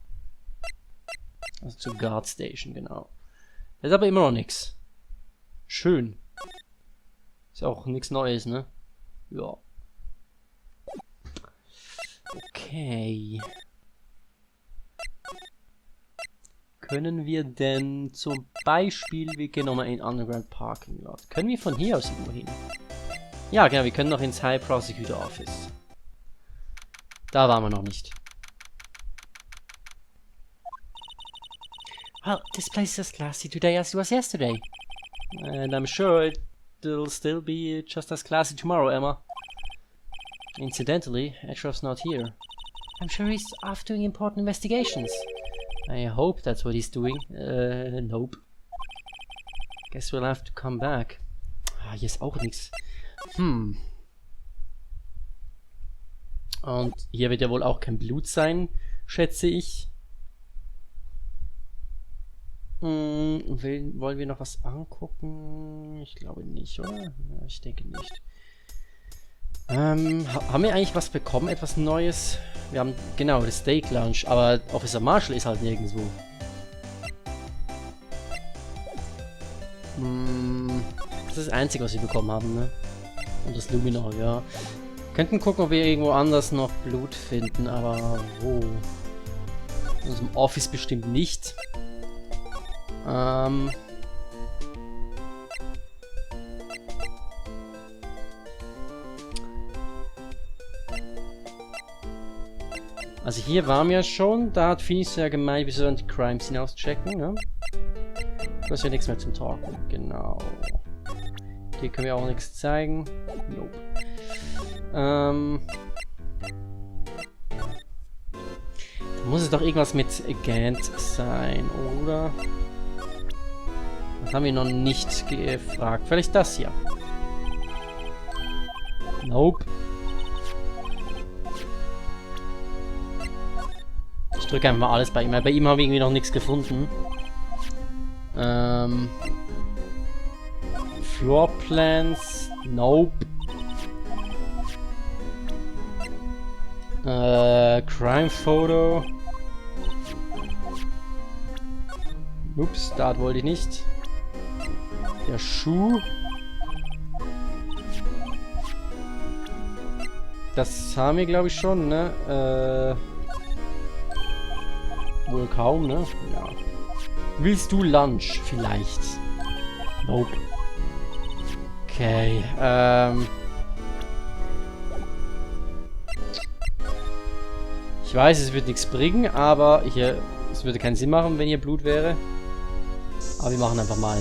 Also zur Guard Station, genau. Das ist aber immer noch nichts. Schön. Ist auch nichts Neues, ne? Ja. Okay. Können wir denn zum Beispiel, wir gehen nochmal in Underground Parking Lot. Können wir von hier aus irgendwo hin? Ja, genau, wir können noch ins High Prosecutor Office. Da waren wir noch nicht. Well, this place is as classy today as it was yesterday. And I'm sure it'll still be just as classy tomorrow, Emma. Incidentally, Edgeworth's not here. I'm sure he's off doing important investigations. I hope that's what he's doing. Nope. Guess we'll have to come back. Ah, hier ist auch nichts. Und hier wird ja wohl auch kein Blut sein, schätze ich. Wollen wir noch was angucken? Ich glaube nicht, oder? Ja, ich denke nicht. Haben wir eigentlich was bekommen? Etwas Neues? Wir haben, genau, das Steak Lounge, aber Officer Marshall ist halt nirgendwo. Das ist das Einzige, was wir bekommen haben, ne? Und das Luminor, ja. Könnten gucken, ob wir irgendwo anders noch Blut finden, aber wo? In unserem Office bestimmt nicht. Also hier waren wir schon, da hat Phoenix ja gemeint, wir sollen die Crime Scene auschecken, ne? Du hast ja nichts mehr zum Talken, genau. Hier können wir auch nichts zeigen. Nope. Muss es doch irgendwas mit Agent sein, oder? Das haben wir noch nicht gefragt. Vielleicht das hier. Nope. Ich drücke einfach mal alles bei ihm. Bei ihm habe ich irgendwie noch nichts gefunden. Floor Plans. Nope. Crime Photo. Ups, da wollte ich nicht. Der Schuh. Das haben wir, glaube ich, schon, ne? Wohl kaum, ne? Ja. Willst du Lunch? Vielleicht. Nope. Okay, ich weiß, es wird nichts bringen, aber hier, es würde keinen Sinn machen, wenn hier Blut wäre. Aber wir machen einfach mal.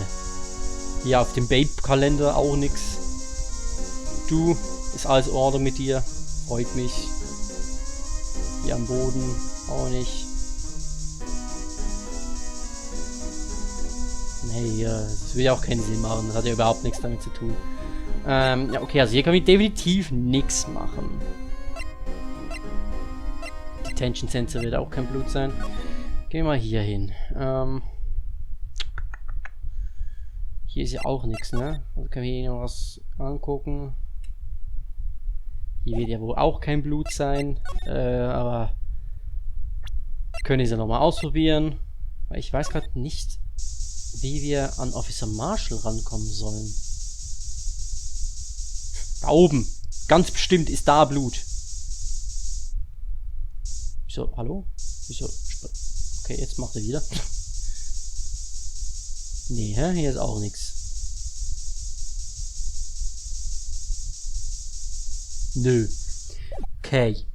Hier auf dem Babe-Kalender auch nichts. Du, ist alles in Ordnung mit dir? Freut mich. Hier am Boden auch nicht. Nee, das will ja auch keinen Sinn machen. Das hat ja überhaupt nichts damit zu tun. Ja, okay, also hier können wir definitiv nichts machen. Detention Sensor wird auch kein Blut sein. Gehen wir mal hier hin. Hier ist ja auch nichts, ne? Also können wir hier noch was angucken. Hier wird ja wohl auch kein Blut sein. Aber können wir es ja nochmal ausprobieren. Weil ich weiß gerade nicht, wie wir an Officer Marshall rankommen sollen. Da oben. Ganz bestimmt ist da Blut. Wieso? Hallo? Wieso? Okay, jetzt macht er wieder. Nee, hä? Hier ist auch nichts. Nö. Okay.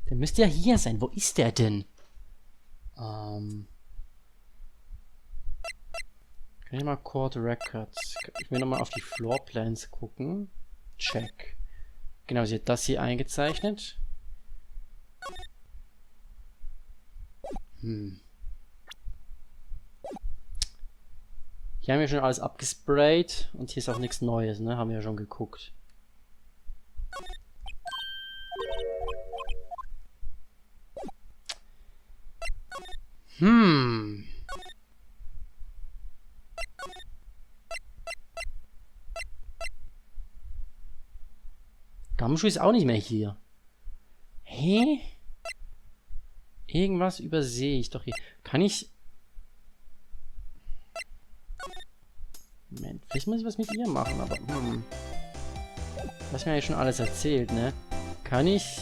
Der müsste ja hier sein. Wo ist der denn? Kann ich mal Court Records. Ich will nochmal auf die Floor Plans gucken. Check. Genau, sie hat das hier eingezeichnet. Hier haben wir schon alles abgesprayt. Und hier ist auch nichts Neues, ne? Haben wir ja schon geguckt. Gumshoe ist auch nicht mehr hier. Hä? Irgendwas übersehe ich doch hier. Kann ich... Moment, vielleicht muss ich was mit ihr machen, aber... Du hast mir ja schon alles erzählt, ne? Kann ich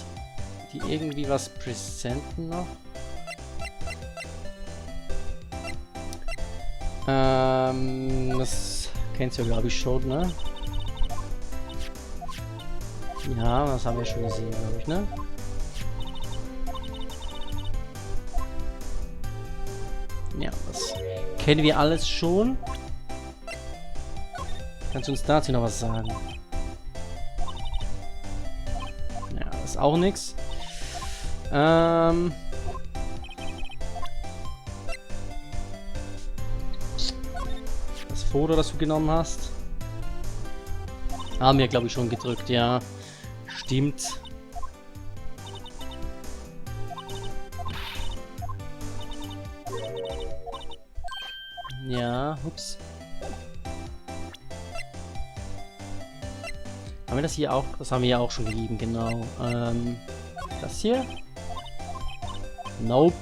die irgendwie was präsenten noch? Das kennst du ja, glaube ich, schon, ne? Ja, das haben wir schon gesehen, glaube ich, ne? Ja, das kennen wir alles schon. Kannst du uns dazu noch was sagen? Ja, das ist auch nichts. Das Foto, das du genommen hast, haben wir, glaube ich, schon gedrückt, ja. Stimmt. Ja, ups. Haben wir das hier auch? Das haben wir ja auch schon gegeben, genau. Das hier? Nope.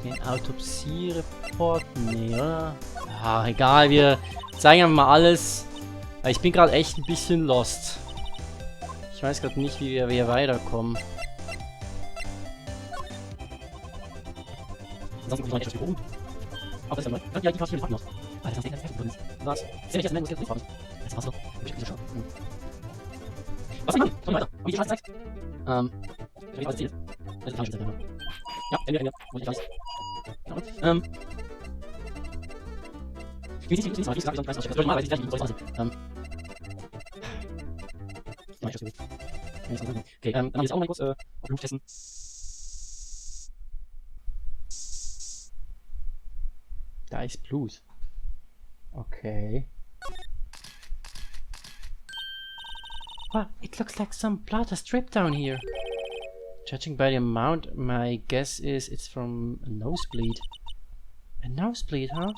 Den Autopsie-Report? Nee, oder? Ah, egal, wir zeigen einfach mal alles. Ich bin gerade echt ein bisschen lost. Ich weiß gerade nicht, wie wir hier weiterkommen. Sonst muss man etwas oben. Aber das ist ja neu. Ja, die Karte hier noch. Alter, das ist echt was. Ist ja nicht das Mann, muss ich jetzt nicht fahren. Das war's doch. Was Was soll ich machen? Wie die Scheiße zeigt? Ich weiß Ziel. Das ist falsch. Ja, Ende. Muss ich weiß. Wie sieht es aus? Ich weiß nicht, was normalerweise gleich soll ich machen. Okay, dann haben wir jetzt auch mal kurz Blut testen. Da ist Blut. Okay. Well, it looks like some blood has dripped down here. Judging by the amount, my guess is it's from a nosebleed. A nosebleed, huh?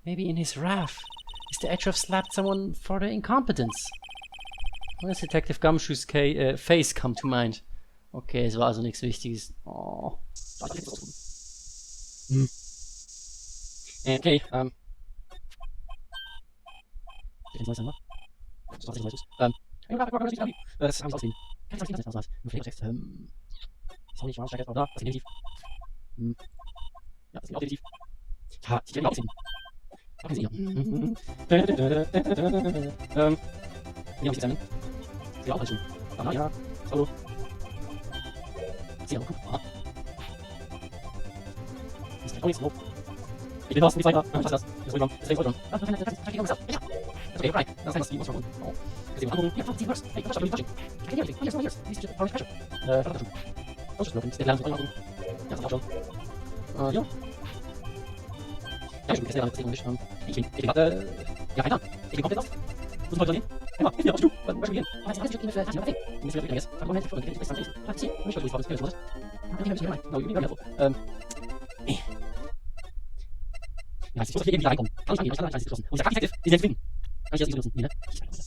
Maybe in his wrath. Is the edge of slapped someone for their incompetence? Why does Detective Gumshoe's face come to mind? Okay, es war also nichts Wichtiges. Oh. Okay, das haben wir auswählen. Kann ich das auswählen? Nur Fehlertext. Ist auch nicht mal stärker, oder? Das ist negativ. Ja, das ist auch negativ. Ja, ich kann auch sehen. Da kann ich sehen. Wie habe ich zusammen? Sie auch schon. Ah, ja. Hallo. Sie auch gut. Ah. Ist auch nicht so. Ich will was, nicht weiter. Was ist das? Das ist das ist Rückgang. Das ist okay, right. Das heißt, die muss man oh. Sie machen ja, die Worst. Hey, was ist das? Ich kann ja nicht. Hier ist noch hier. Power Special. Verdacht. Das ist blocken. Der lernt auch. Ja, das auch schon. Ja. Ja, ich bin sehr lange nicht. Ich warte. Ja, keiner. Ich bin komplett aus. Muss man gehen? Ja, ich bin auch du. Was wir gehen? Was ist das für ein Film? Ich bin jetzt. Aber Moment, ich bin nicht besser. Hat sie. Ich will das was. Ich habe hier. No, you be ja, ich muss hier irgendwie reinkommen. Kann ich angehen, ich kann nicht geschlossen. Und der Detective ist jetzt drin. Kann ich das nicht benutzen? Ne? Kann ich das?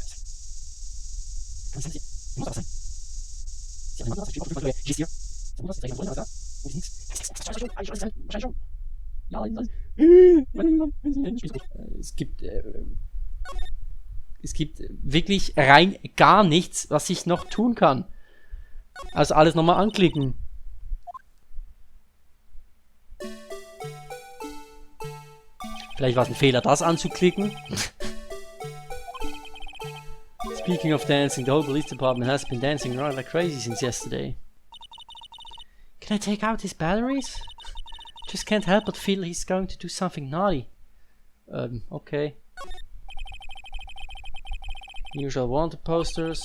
Muss aber sein. Sie haben was, ich bin auf jeden Fall hier. Sie muss das zeigen, was da? Und nichts. Wahrscheinlich schon. Ja, es gibt wirklich rein gar nichts, was ich noch tun kann. Also alles nochmal anklicken. Vielleicht war es ein Fehler, das anzuklicken. Speaking of dancing, the whole police department has been dancing around like crazy since yesterday. Can I take out his batteries? Just can't help but feel he's going to do something naughty. Okay. Usual wanted posters.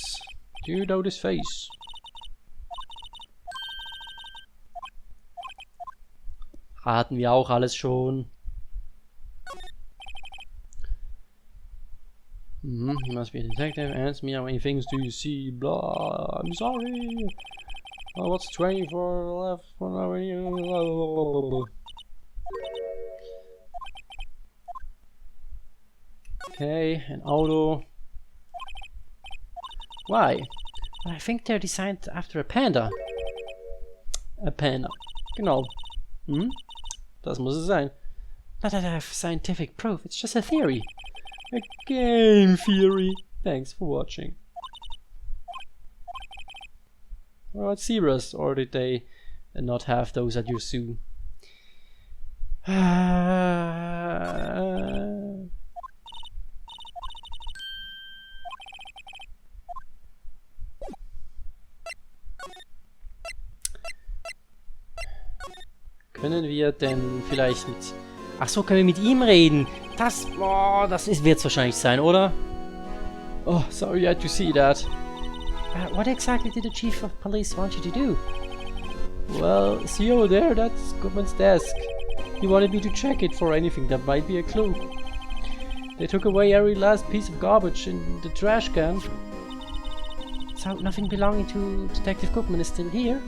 Do you know this face? Hatten wir auch alles schon. You must be a detective. Answer me, how many things do you see? Blah. I'm sorry. Oh, what's 24 left? Okay, an auto. Why? I think they're designed after a panda. A panda. Genau. Das muss es sein. Not that I have scientific proof, it's just a theory. A game theory. Thanks for watching. What zebras, or did they not have those at your zoo? Können wir denn vielleicht mit... Ach so, können wir mit ihm reden? Das wird's wahrscheinlich sein, oder? Oh, sorry I had to see that. What exactly did the chief of police want you to do? Well, see over there, that's Goodman's desk. He wanted me to check it for anything that might be a clue. They took away every last piece of garbage in the trash can. So nothing belonging to Detective Goodman is still here?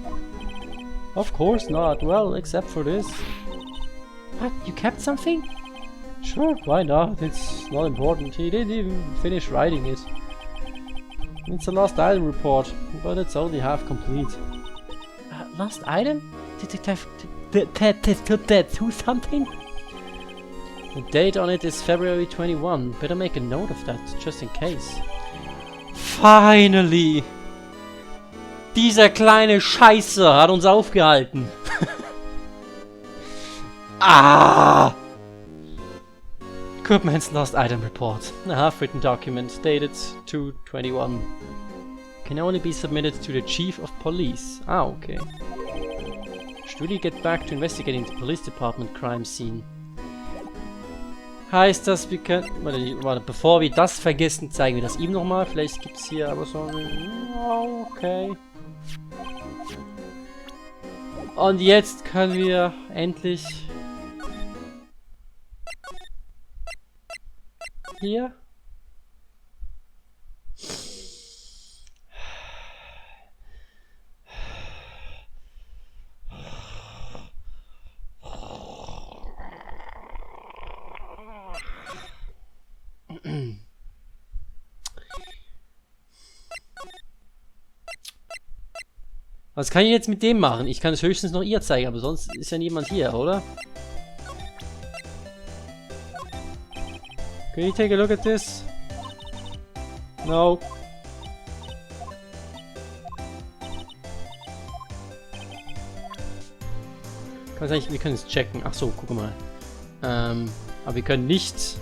Of course not. Well, except for this. What? You kept something? Sure, why not? It's not important. He didn't even finish writing it. It's a lost item report, but it's only half complete. Lost item? Detective do something? The date on it is February 21. Better make a note of that, just in case. Finally! Dieser kleine Scheiße hat uns aufgehalten. Goodman's lost item report. A half-written document dated 2/21. Can only be submitted to the Chief of Police. Ah, okay. Should really get back to investigating the police department crime scene. Heißt das, wir können... Warte, bevor wir das vergessen, zeigen wir das ihm nochmal. Vielleicht gibt es hier aber so... Oh, okay. Und jetzt können wir endlich... Hier... Was kann ich jetzt mit dem machen? Ich kann es höchstens noch ihr zeigen, aber sonst ist ja niemand hier, oder? Can you take a look at this? No. Wir können es checken. Ach so, guck mal. Aber wir können nicht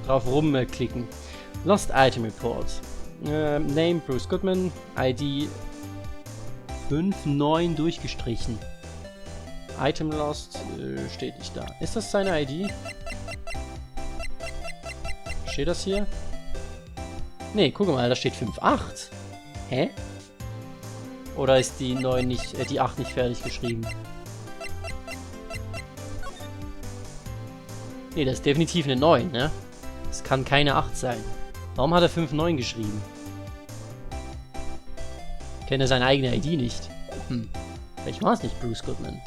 drauf rumklicken. Lost Item Report. Name Bruce Goodman. ID 5-9 durchgestrichen. Item Lost steht nicht da. Ist das seine ID? Steht das hier? Ne, guck mal, da steht 5-8. Hä? Oder ist die 9 nicht, die 8 nicht fertig geschrieben? Ne, das ist definitiv eine 9, ne? Das kann keine 8 sein. Warum hat er 5-9 geschrieben? Kenne seine eigene ID nicht. Vielleicht war es nicht Bruce Goodman.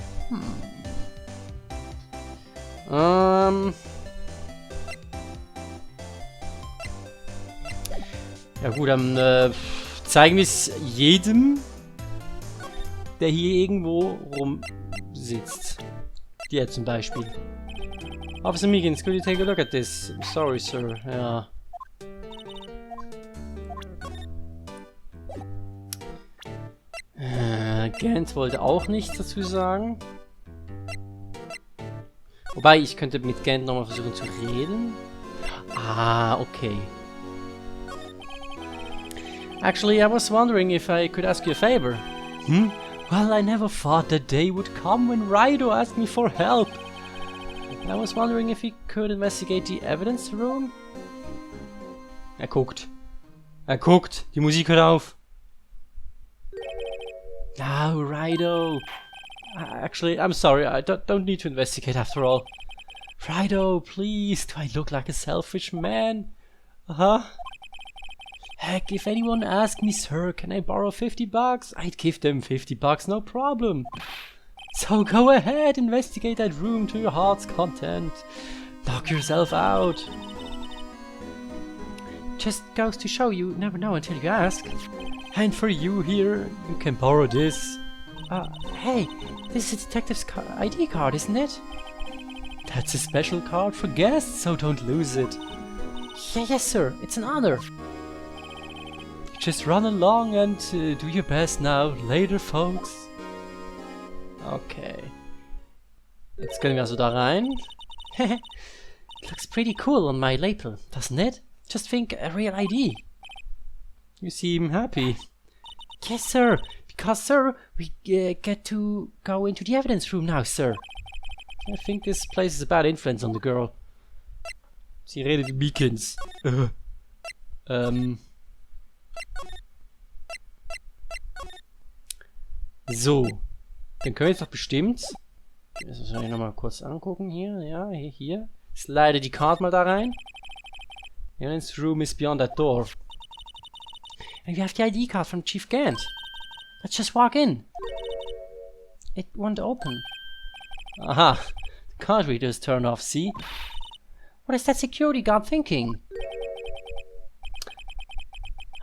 Ja gut, dann zeigen wir es jedem, der hier irgendwo rumsitzt. Dir zum Beispiel. Officer Meekins, could you take a look at this? Sorry, sir. Ja. Gant wollte auch nichts dazu sagen. Wobei, ich könnte mit Gant nochmal versuchen zu reden. Ah, okay. Actually, I was wondering if I could ask you a favor. Well, I never thought the day would come when Wright asked me for help. And I was wondering if he could investigate the evidence room. Er guckt. Er guckt. Die Musik hört auf. Oh, Righto. Actually, I'm sorry. I don't need to investigate after all. Righto, please. Do I look like a selfish man? Heck, if anyone asked me, sir, can I borrow $50? I'd give them $50, no problem. So go ahead, investigate that room to your heart's content. Knock yourself out. Just goes to show you never know until you ask. And for you here, you can borrow this. Hey, this is a detective's ID card, isn't it? That's a special card for guests, so don't lose it. Yeah, yes, sir. It's an honor. Just run along and do your best now. Later, folks. Okay. Jetzt können wir also da rein. It looks pretty cool on my label, doesn't it? Just think, a real ID. You seem happy. Yes, sir. Because, sir, we get to go into the evidence room now, sir. I think this place is a bad influence on the girl. Sie redet wie Meekins. So. Dann können wir jetzt doch bestimmt... Das muss ich nochmal kurz angucken hier. Ja, hier. Slide die Card mal da rein. The evidence room is beyond that door. And we have the ID card from Chief Gant. Let's just walk in. It won't open. Aha. The card reader is turned off, see? What is that security guard thinking?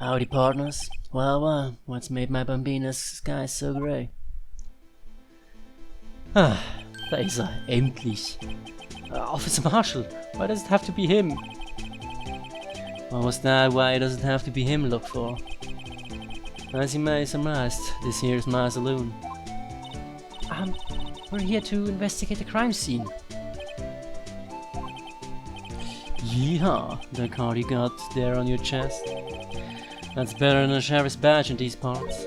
Howdy, partners. Well, what's made my Bambina's sky so grey? Ah, da ist er. Endlich. Officer Marshall. Why does it have to be him? What was that? Why does it have to be him look for? As you may surmise, this here is my saloon. We're here to investigate the crime scene. Yeehaw, the card you got there on your chest. That's better than a sheriff's badge in these parts.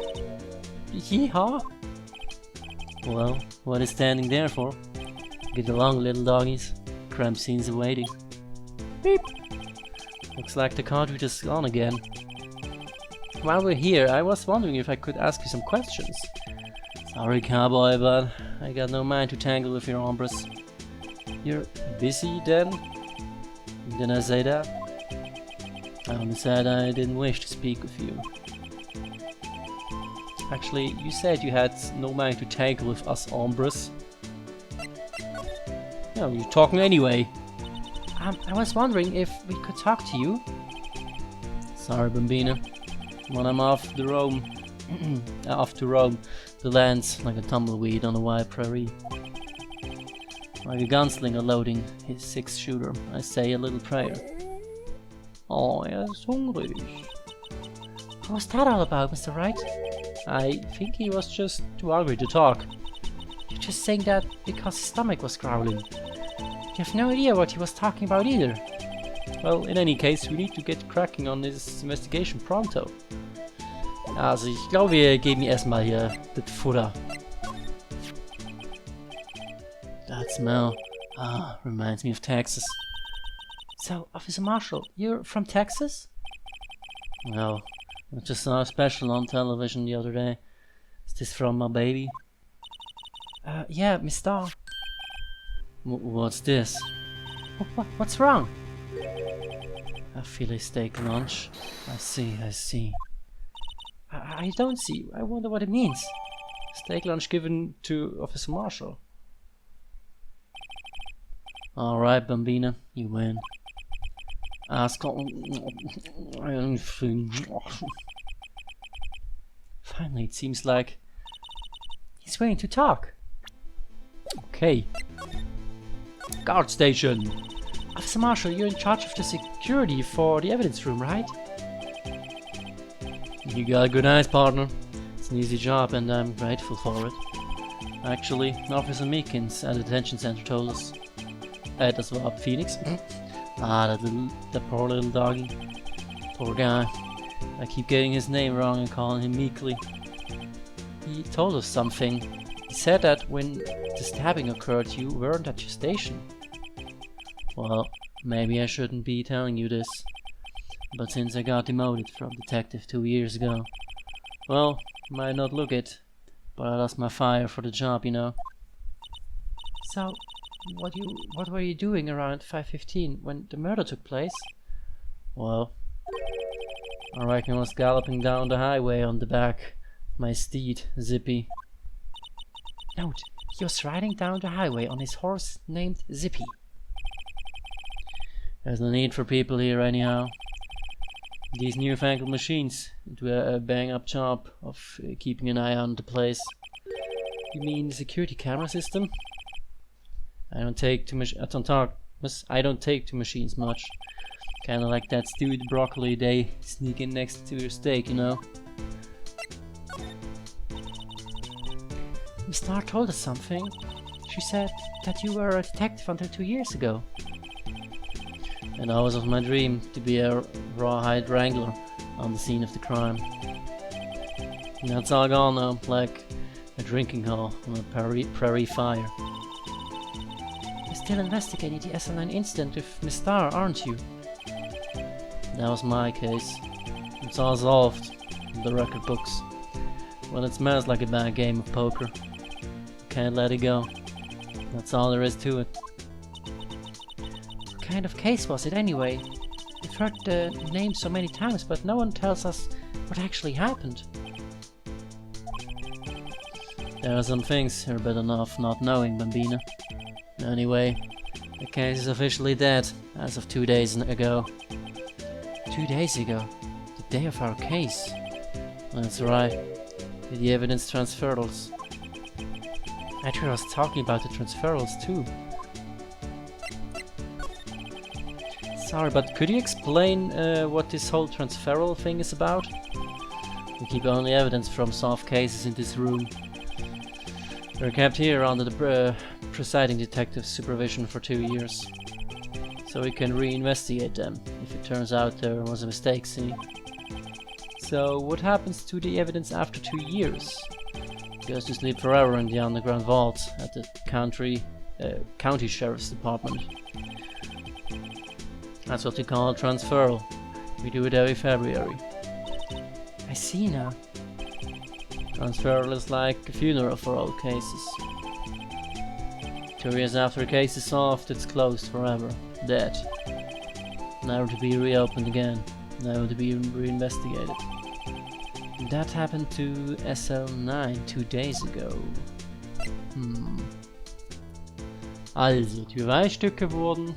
Yeehaw! Well, what is standing there for? Get along, little doggies. Crime scene's awaiting. Beep! Looks like the cartridge is gone again. While we're here, I was wondering if I could ask you some questions. Sorry, cowboy, but I got no mind to tangle with your hombres. You're busy then? Didn't I say that? I only said I didn't wish to speak with you. Actually, you said you had no mind to tangle with us hombres. Yeah, you're talking anyway. I was wondering if we could talk to you. Sorry, Bambina. When I'm off to roam, the land's like a tumbleweed on a wide prairie. Like a gunslinger loading his 6-shooter, I say a little prayer. Oh, yes, hungry. What was that all about, Mr. Wright? I think he was just too hungry to talk. You're just saying that because his stomach was growling. You have no idea what he was talking about either. Well, in any case, we need to get cracking on this investigation pronto. Also, ich glaube, wir geben erstmal hier das Futter. That smell, reminds me of Texas. So, Officer Marshall, you're from Texas? Well, I just saw a special on television the other day. Is this from my baby? Yeah, Miss Starr. What's this? What's wrong? A filet steak lunch. I see. I don't see. I wonder what it means. Steak lunch given to Officer Marshall. Alright, Bambina, you win. Finally, it seems like he's willing to talk. Okay. Guard station. Officer Marshall, you're in charge of the security for the evidence room, right? You got good eyes, partner. It's an easy job and I'm grateful for it. Actually, Officer Meekins at the detention center told us. Das war Phoenix. That poor little doggy. Poor guy. I keep getting his name wrong and calling him Meekly. He told us something. He said that when the stabbing occurred, you weren't at your station. Well, maybe I shouldn't be telling you this, but since I got demoted from detective 2 years ago, well, might not look it, but I lost my fire for the job, you know. So, what were you doing around 5:15 when the murder took place? Well, I reckon I was galloping down the highway on the back of my steed, Zippy. Note, he was riding down the highway on his horse named Zippy. There's no need for people here anyhow. These newfangled machines do a bang-up job of keeping an eye on the place. You mean the security camera system? I don't take to machines much. Kinda like that stewed broccoli they sneak in next to your steak, you know. Miss Starr told us something. She said that you were a detective until 2 years ago. And always was my dream to be a rawhide wrangler on the scene of the crime. And that's all gone now, like a drinking hole on a prairie fire. You're still investigating the SL9 incident with Miss Starr, aren't you? That was my case. It's all solved in the record books. When it smells like a bad game of poker, you can't let it go. That's all there is to it. What kind of case was it anyway? We've heard the name so many times, but no one tells us what actually happened. There are some things you're better off not knowing, Bambina. Anyway, the case is officially dead as of 2 days ago. 2 days ago? The day of our case? That's right. The evidence transferals. I thought I was talking about the transferals too. Sorry, but could you explain what this whole transferal thing is about? We keep only evidence from solved cases in this room. They're kept here under the presiding detective's supervision for 2 years. So we can reinvestigate them if it turns out there was a mistake, see? So, what happens to the evidence after 2 years? It goes to sleep forever in the underground vault at the county sheriff's department. That's what we call a transferal. We do it every February. I see now. Transferal is like a funeral for old cases. 2 years after a case is solved, it's closed forever. Dead. Never to be reopened again. Never to be reinvestigated. That happened to SL9 2 days ago. Also, die Beweisstücke wurden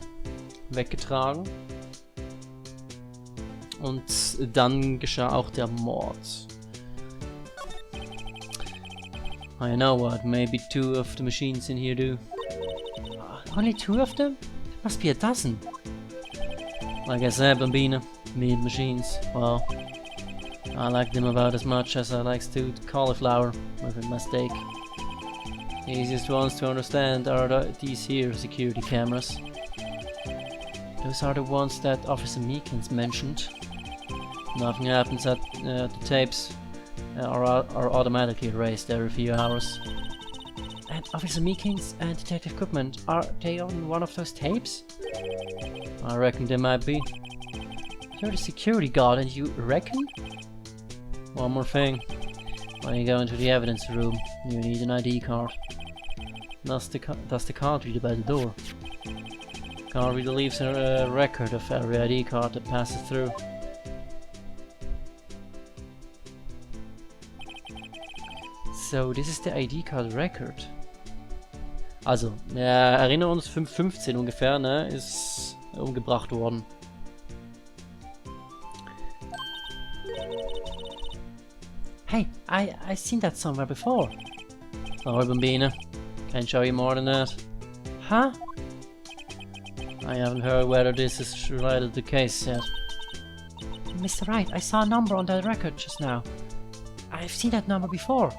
weggetragen. Und dann geschah auch der Mord. I know what maybe 2 of the machines in here do. Only 2 of them? There must be a dozen. Like I said, Bambina, meat machines, well, I like them about as much as I like stewed cauliflower with a mistake. The easiest ones to understand are these here security cameras. Those are the ones that Officer Meekins mentioned. Nothing happens at the tapes are automatically erased every few hours. And Officer Meekins and Detective Cookman, are they on one of those tapes? I reckon they might be. You're the security guard and you reckon? One more thing. When you go into the evidence room, you need an ID card. That's the card reader by the door. Card reader leaves a record of every ID card that passes through. So this is the ID card record. Also, erinnern uns, 515 ungefähr, ne, ist umgebracht worden. Hey, I seen that somewhere before. Sorry, Bambina. Can't show you more than that. Huh? I haven't heard whether this is related to the case yet. Mr. Wright, I saw a number on that record just now. I've seen that number before.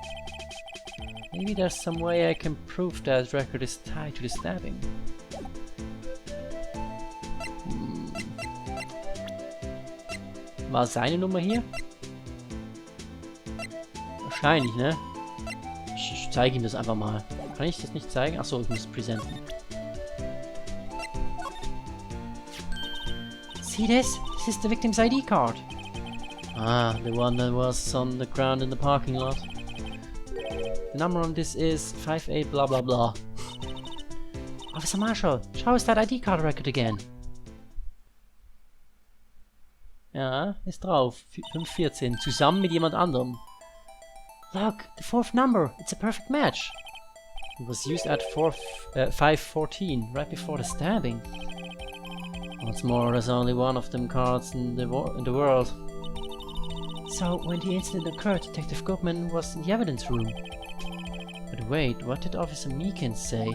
Maybe there's some way I can prove that record is tied to the stabbing. War seine Nummer hier? Wahrscheinlich, ne? Ich zeige ihm das einfach mal. Kann ich das nicht zeigen? Achso, ich muss es präsenten. See this? This is the victim's ID card. Ah, the one that was on the ground in the parking lot. The number on this is 58 blah blah blah. Officer Marshall, show us that ID card record again. Ja, ist drauf. 514. Zusammen mit jemand anderem. Look, the 4th number. It's a perfect match. It was used at 514, right before the stabbing. What's more, there's only one of them cards in the world. So, when the incident occurred, Detective Goodman was in the evidence room. But wait, what did Officer Meekins say?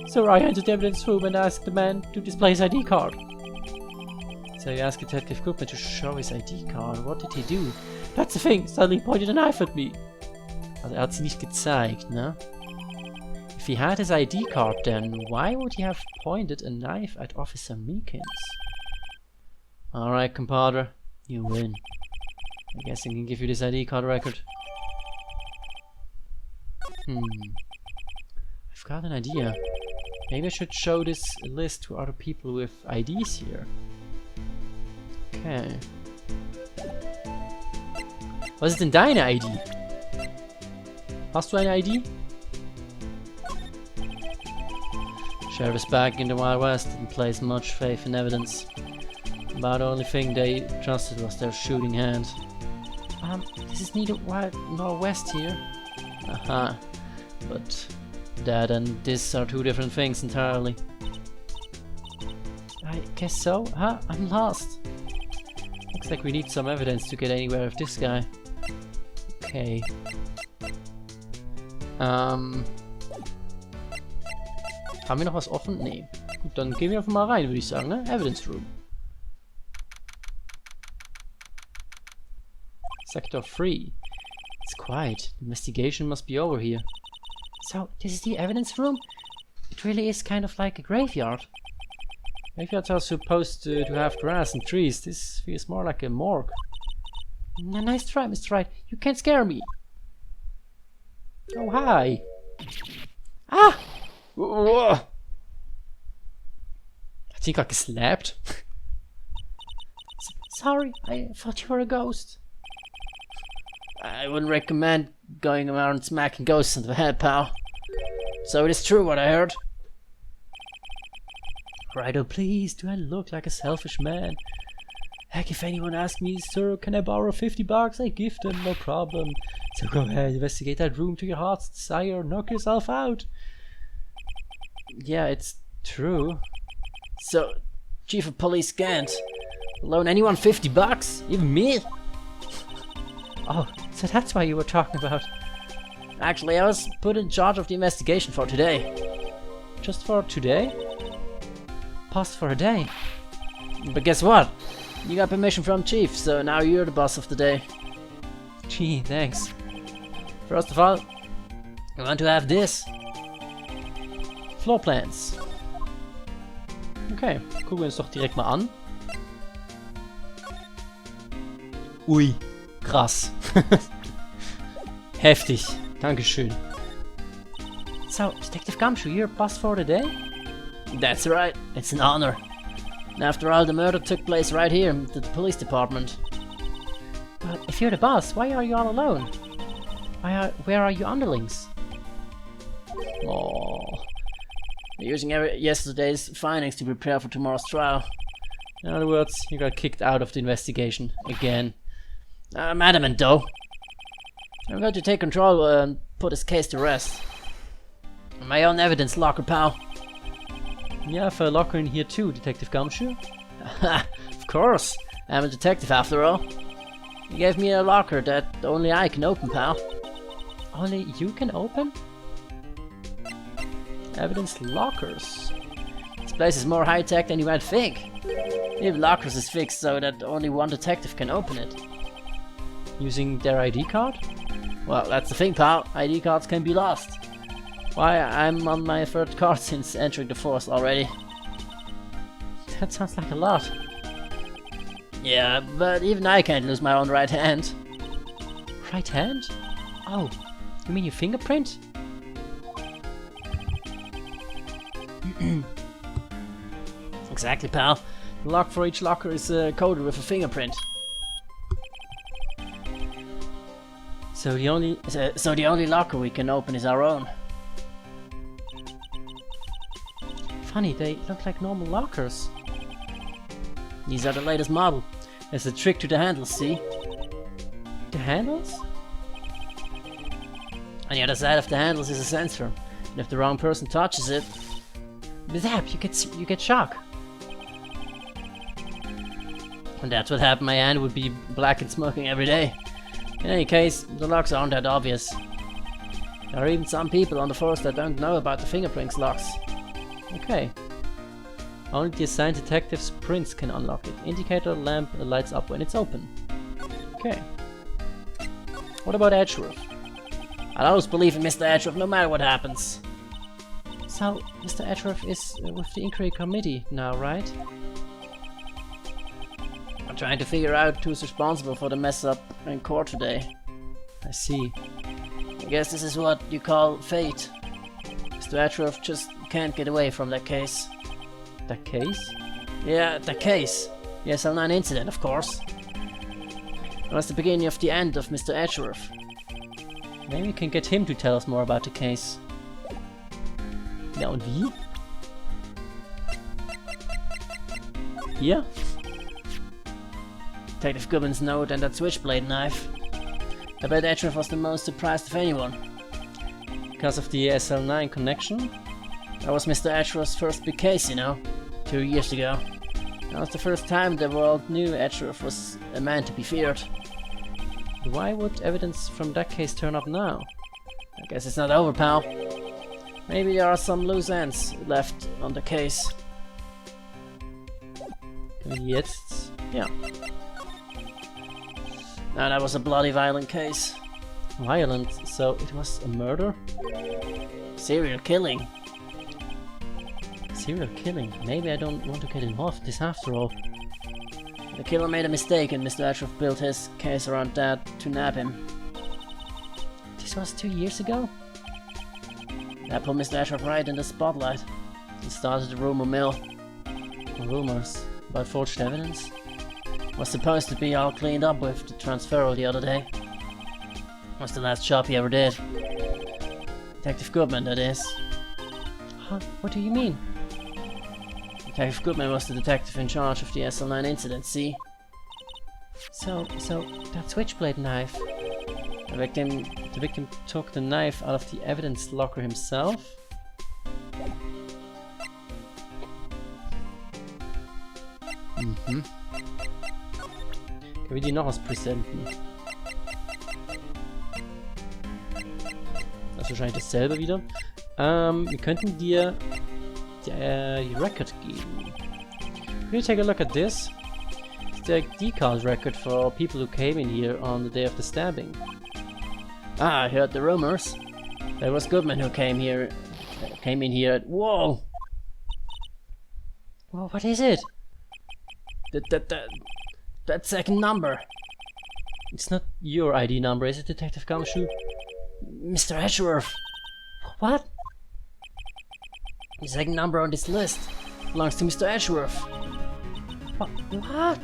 So I entered the evidence room and asked the man to display his ID card. So you asked Detective Goodman to show his ID card. What did he do? That's the thing, suddenly he pointed a knife at me. Also hat sie nicht gezeigt, ne? If he had his ID card then, why would he have pointed a knife at Officer Meekins? Alright, compadre, you win. I guess I can give you this ID card record. I've got an idea. Maybe I should show this list to other people with IDs here. Okay. Was ist denn deine ID? Hast du eine ID? Sheriff is back in the Wild West and placed much faith in evidence. About the only thing they trusted was their shooting hand. This is neither Wild nor West here. Aha. But that and this are 2 different things entirely. I guess so. Huh? I'm lost. Looks like we need some evidence to get anywhere with this guy. Okay. Haben wir noch was offen? Nee. Gut, dann gehen wir einfach mal rein, würde ich sagen, ne? Evidence Room. Sector 3. It's quiet. The investigation must be over here. So, this is the evidence room? It really is kind of like a graveyard. Maybe you're just supposed to have grass and trees. This feels more like a morgue. Nice try, Mr. Wright. You can't scare me. Oh, hi. Ah! Whoa. I think I got slapped. Sorry, I thought you were a ghost. I wouldn't recommend going around smacking ghosts in the head, pal. So it is true what I heard. Righto, please, do I look like a selfish man? Heck, if anyone asks me, sir, can I borrow $50? I give them, no problem. So go ahead, investigate that room to your heart's desire, knock yourself out. Yeah, it's true. So, Chief of Police can't loan anyone $50? Even me? Oh, so that's why you were talking about. Actually, I was put in charge of the investigation for today. Just for today? Paused for a day. But guess what? You got permission from Chief, so now you're the boss of the day. Gee, thanks. First of all, I want to have this. Floor plans. Okay, gucken wir uns doch direkt mal an. Ui, krass. Heftig. Dankeschön. So, Detective Gumshoe, you're boss for the day? That's right, it's an honor. After all, the murder took place right here at the police department. But if you're the boss, why are you all alone? Where are your underlings? Oh, they're using yesterday's findings to prepare for tomorrow's trial. In other words, you got kicked out of the investigation again. I'm adamant, though. I'm going to take control and put this case to rest. My own evidence locker, pal. You have a locker in here too, Detective Gumshoe? Of course. I'm a detective after all. You gave me a locker that only I can open, pal. Only you can open? Evidence lockers. This place is more high-tech than you might think. Even lockers is fixed so that only one detective can open it. Using their ID card? Well, that's the thing, pal. ID cards can be lost. Why, I'm on my third card since entering the force already. That sounds like a lot. Yeah, but even I can't lose my own right hand. Right hand? Oh, you mean your fingerprint? Exactly, pal. The lock for each locker is coded with a fingerprint. So the only locker we can open is our own. Funny, they look like normal lockers. These are the latest model. There's a trick to the handles, see? The handles? On the other side of the handles is a sensor. And if the wrong person touches it... Zap, you get shock. And that's what happened. My hand would be black and smoking every day. In any case, the locks aren't that obvious. There are even some people on the force that don't know about the fingerprints locks. Okay. Only the assigned detective's prints can unlock it. Indicator lamp lights up when it's open. Okay. What about Edgeworth? I'll always believe in Mr. Edgeworth no matter what happens. So, Mr. Edgeworth is with the inquiry committee now, right? I'm trying to figure out who's responsible for the mess up in court today. I see. I guess this is what you call fate. Mr. Edgeworth just can't get away from that case. That case? Yeah, the case. The SL9 incident, of course. It was the beginning of the end of Mr. Edgeworth. Maybe we can get him to tell us more about the case. Ja, und wie? Hier? Detective Gubbin's note and that switchblade knife. I bet Edgeworth was the most surprised of anyone. Because of the SL9 connection? That was Mr. Edgeworth's first big case, you know, 2 years ago. That was the first time the world knew Edgeworth was a man to be feared. Why would evidence from that case turn up now? I guess it's not over, pal. Maybe there are some loose ends left on the case. Jetzt? Ja. Now that was a bloody violent case. Violent? So it was a murder? Serial killing. serial killing. Maybe I don't want to get involved in this after all. The killer made a mistake and Mr. Ashworth built his case around that to nab him. This was 2 years ago? That put Mr. Ashworth right in the spotlight. He started the rumor mill. Rumors about forged evidence? Was supposed to be all cleaned up with the transferal the other day. Was the last job he ever did. Detective Goodman, that is. Huh? What do you mean? Detective Goodman was the detective in charge of the SL9 incident, see? So that switchblade knife. The victim took the knife out of the evidence locker himself. Mhm. Können wir die noch was presenten? Das ist wahrscheinlich dasselbe wieder. Wir könnten dir die Record geben. Can you take a look at this? It's the decal record for people who came in here on the day of the stabbing. Ah, I heard the rumors. There was Goodman who came in here at... Whoa! Whoa, what is it? That second number. It's not your ID number, is it, Detective Gumshoe? Mr. Ashworth. What? The second number on this list belongs to Mr. Ashworth. What?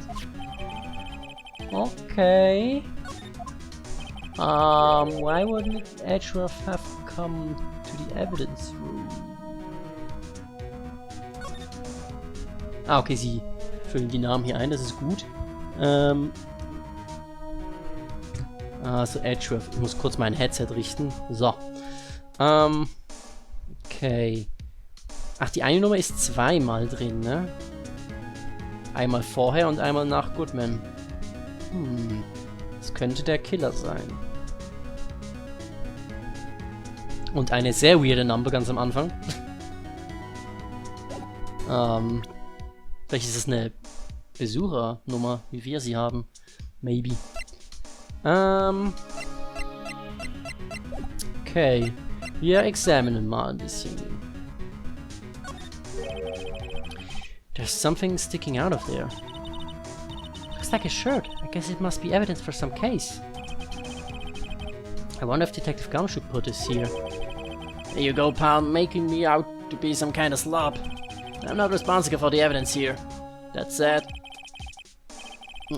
Okay. Why wouldn't Ashworth have come to the evidence room? Ah, okay, sie füllen die Namen hier ein, das ist gut. Also Edgeworth, ich muss kurz mein Headset richten. So. Okay. Ach, die eine Nummer ist zweimal drin, ne? Einmal vorher und einmal nach Goodman. Das könnte der Killer sein. Und eine sehr weirde Number ganz am Anfang. Vielleicht ist es eine Besuchernummer, wie wir sie haben. Maybe. Okay. Wir examinen mal ein bisschen. There's something sticking out of there. Looks like a shirt. I guess it must be evidence for some case. I wonder if Detective Gumshoe put this here. There you go, pal, making me out to be some kind of slob. I'm not responsible for the evidence here. That said,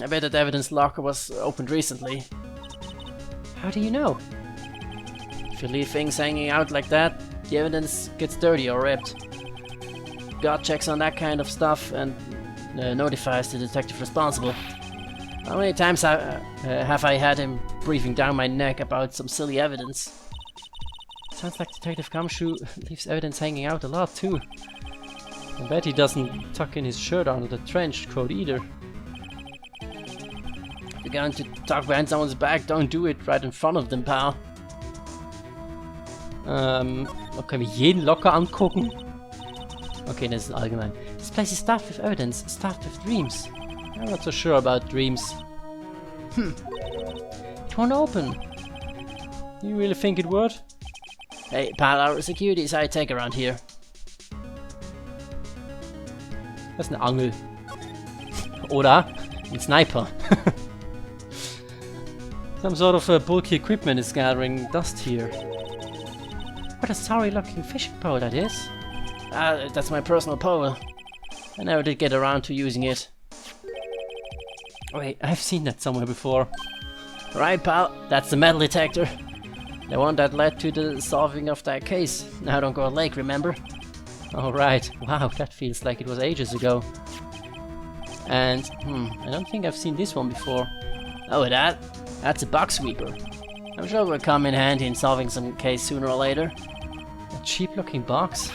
I bet that evidence locker was opened recently. How do you know? If you leave things hanging out like that, the evidence gets dirty or ripped. God checks on that kind of stuff and notifies the detective responsible. How many times have I had him breathing down my neck about some silly evidence? Sounds like Detective Gumshoe leaves evidence hanging out a lot too. I bet he doesn't tuck in his shirt under the trench coat either. If you're going to talk behind someone's back, don't do it right in front of them, pal. Können wir jeden locker angucken? Okay, das ist allgemein. This place is stuffed with evidence, stuffed with dreams. I'm not so sure about dreams. It won't open. You really think it would? Hey, pal, our security is high tech around here. Das ist eine Angel. Oder ein Sniper. Some sort of bulky equipment is gathering dust here. What a sorry looking fishing pole that is. That's my personal pole. I never did get around to using it. Wait, I've seen that somewhere before. Right, pal, that's the metal detector. The one that led to the solving of that case. Now don't go lake, remember? Alright, wow, that feels like it was ages ago. And, I don't think I've seen this one before. Oh, that's a box sweeper. I'm sure it will come in handy in solving some case sooner or later. A cheap looking box?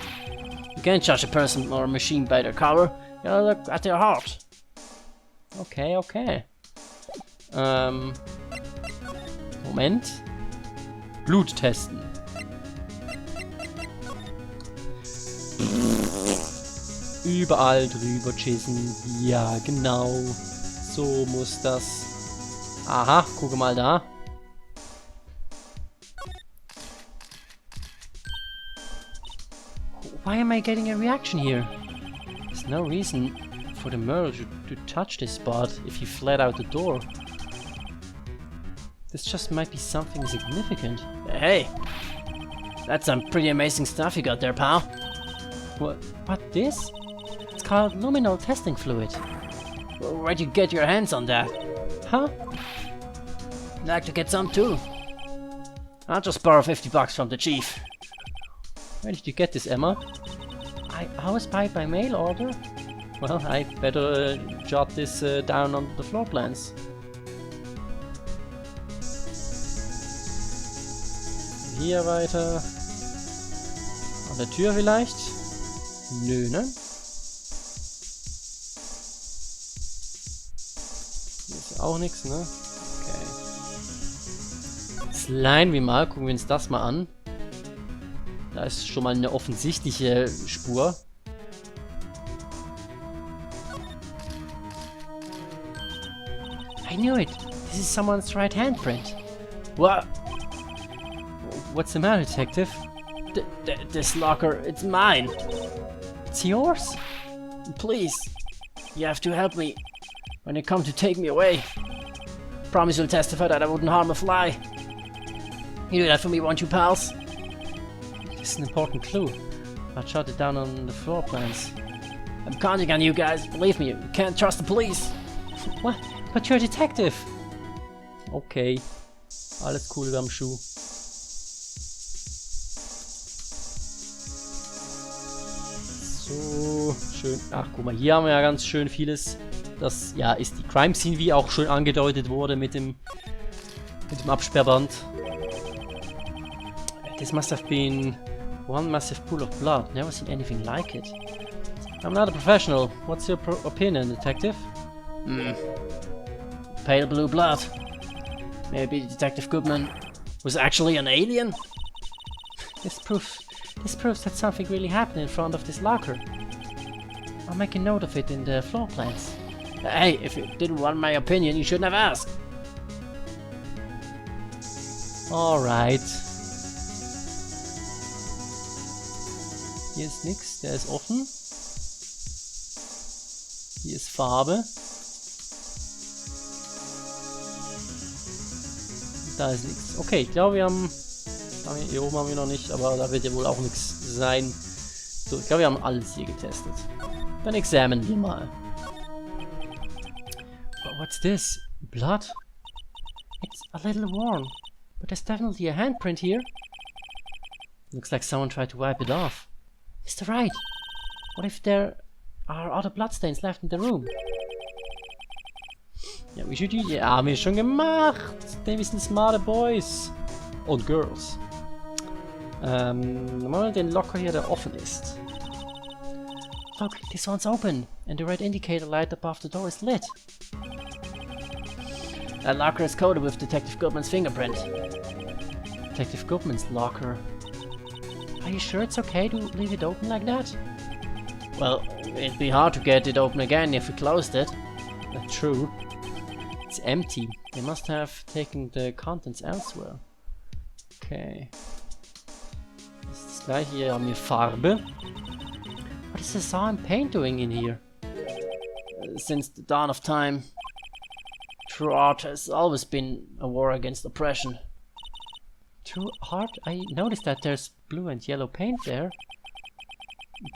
You can't judge a person or a machine by their color. You gotta look at their heart. Okay, okay. Moment. Blut testen. Überall drüber chissen. Ja, genau. So muss das. Aha, gucke mal da. Why am I getting a reaction here? There's no reason for the murderer to touch this spot if he fled out the door. This just might be something significant. Hey! That's some pretty amazing stuff you got there, pal. What this? It's called luminol testing fluid. Where'd you get your hands on that? Huh? I'd like to get some too. I'll just borrow $50 from the chief. Where did you get this, Emma? I was by mail order. Well, I better jot this down on the floor plans. Hier weiter. An der Tür vielleicht? Nö, ne? Hier ist auch nichts, ne? Okay. Jetzt leihen wir mal, gucken wir uns das mal an. Da ist schon mal eine offensichtliche Spur. I knew it! This is someone's right handprint. What? What's the matter, detective? This locker, it's mine. It's yours? Please, you have to help me when they come to take me away. Promise you'll testify that I wouldn't harm a fly. You do that for me, won't you, pals? This is an important clue. I'll jot it down on the floor plans. I'm counting on you guys. Believe me, you can't trust the police. What? But you're a detective. Okay. Alles cool am Schuh. So, schön. Ach, guck mal, hier haben wir ja ganz schön vieles. Das, ja, ist die Crime Scene, wie auch schon angedeutet wurde mit dem Absperrband. This must have been one massive pool of blood. Never seen anything like it. I'm not a professional. What's your opinion, detective? Pale blue blood. Maybe Detective Goodman was actually an alien? This proves that something really happened in front of this locker. I'll make a note of it in the floor plans. Hey, if you didn't want my opinion, you shouldn't have asked. Alright. Hier ist nix, der ist offen. Hier ist Farbe. Da ist nichts. Okay, ich glaube, wir haben... Hier oben haben wir noch nicht, aber da wird ja wohl auch nichts sein. So, ich glaube, wir haben alles hier getestet. Dann examinen wir mal. What's this? Blood? It's a little worn, but there's definitely a handprint here. Looks like someone tried to wipe it off. Mr. Wright, what if there are other bloodstains left in the room? Ja, we should use... Ja, haben wir schon gemacht. Denn wir sind smarte Boys. Und Girls. Mal den Locker hier, der offen ist. Look, this one's open. And the red indicator light above the door is lit. That locker is coated with Detective Goodman's fingerprint. Detective Goodman's locker. Are you sure it's okay to leave it open like that? Well, it'd be hard to get it open again if we closed it. True. It's empty. They must have taken the contents elsewhere. Okay. Das ist das gleiche. Hier haben wir Farbe. What is the saw and paint doing in here? Since the dawn of time, true art has always been a war against oppression. True art? I noticed that there's blue and yellow paint there.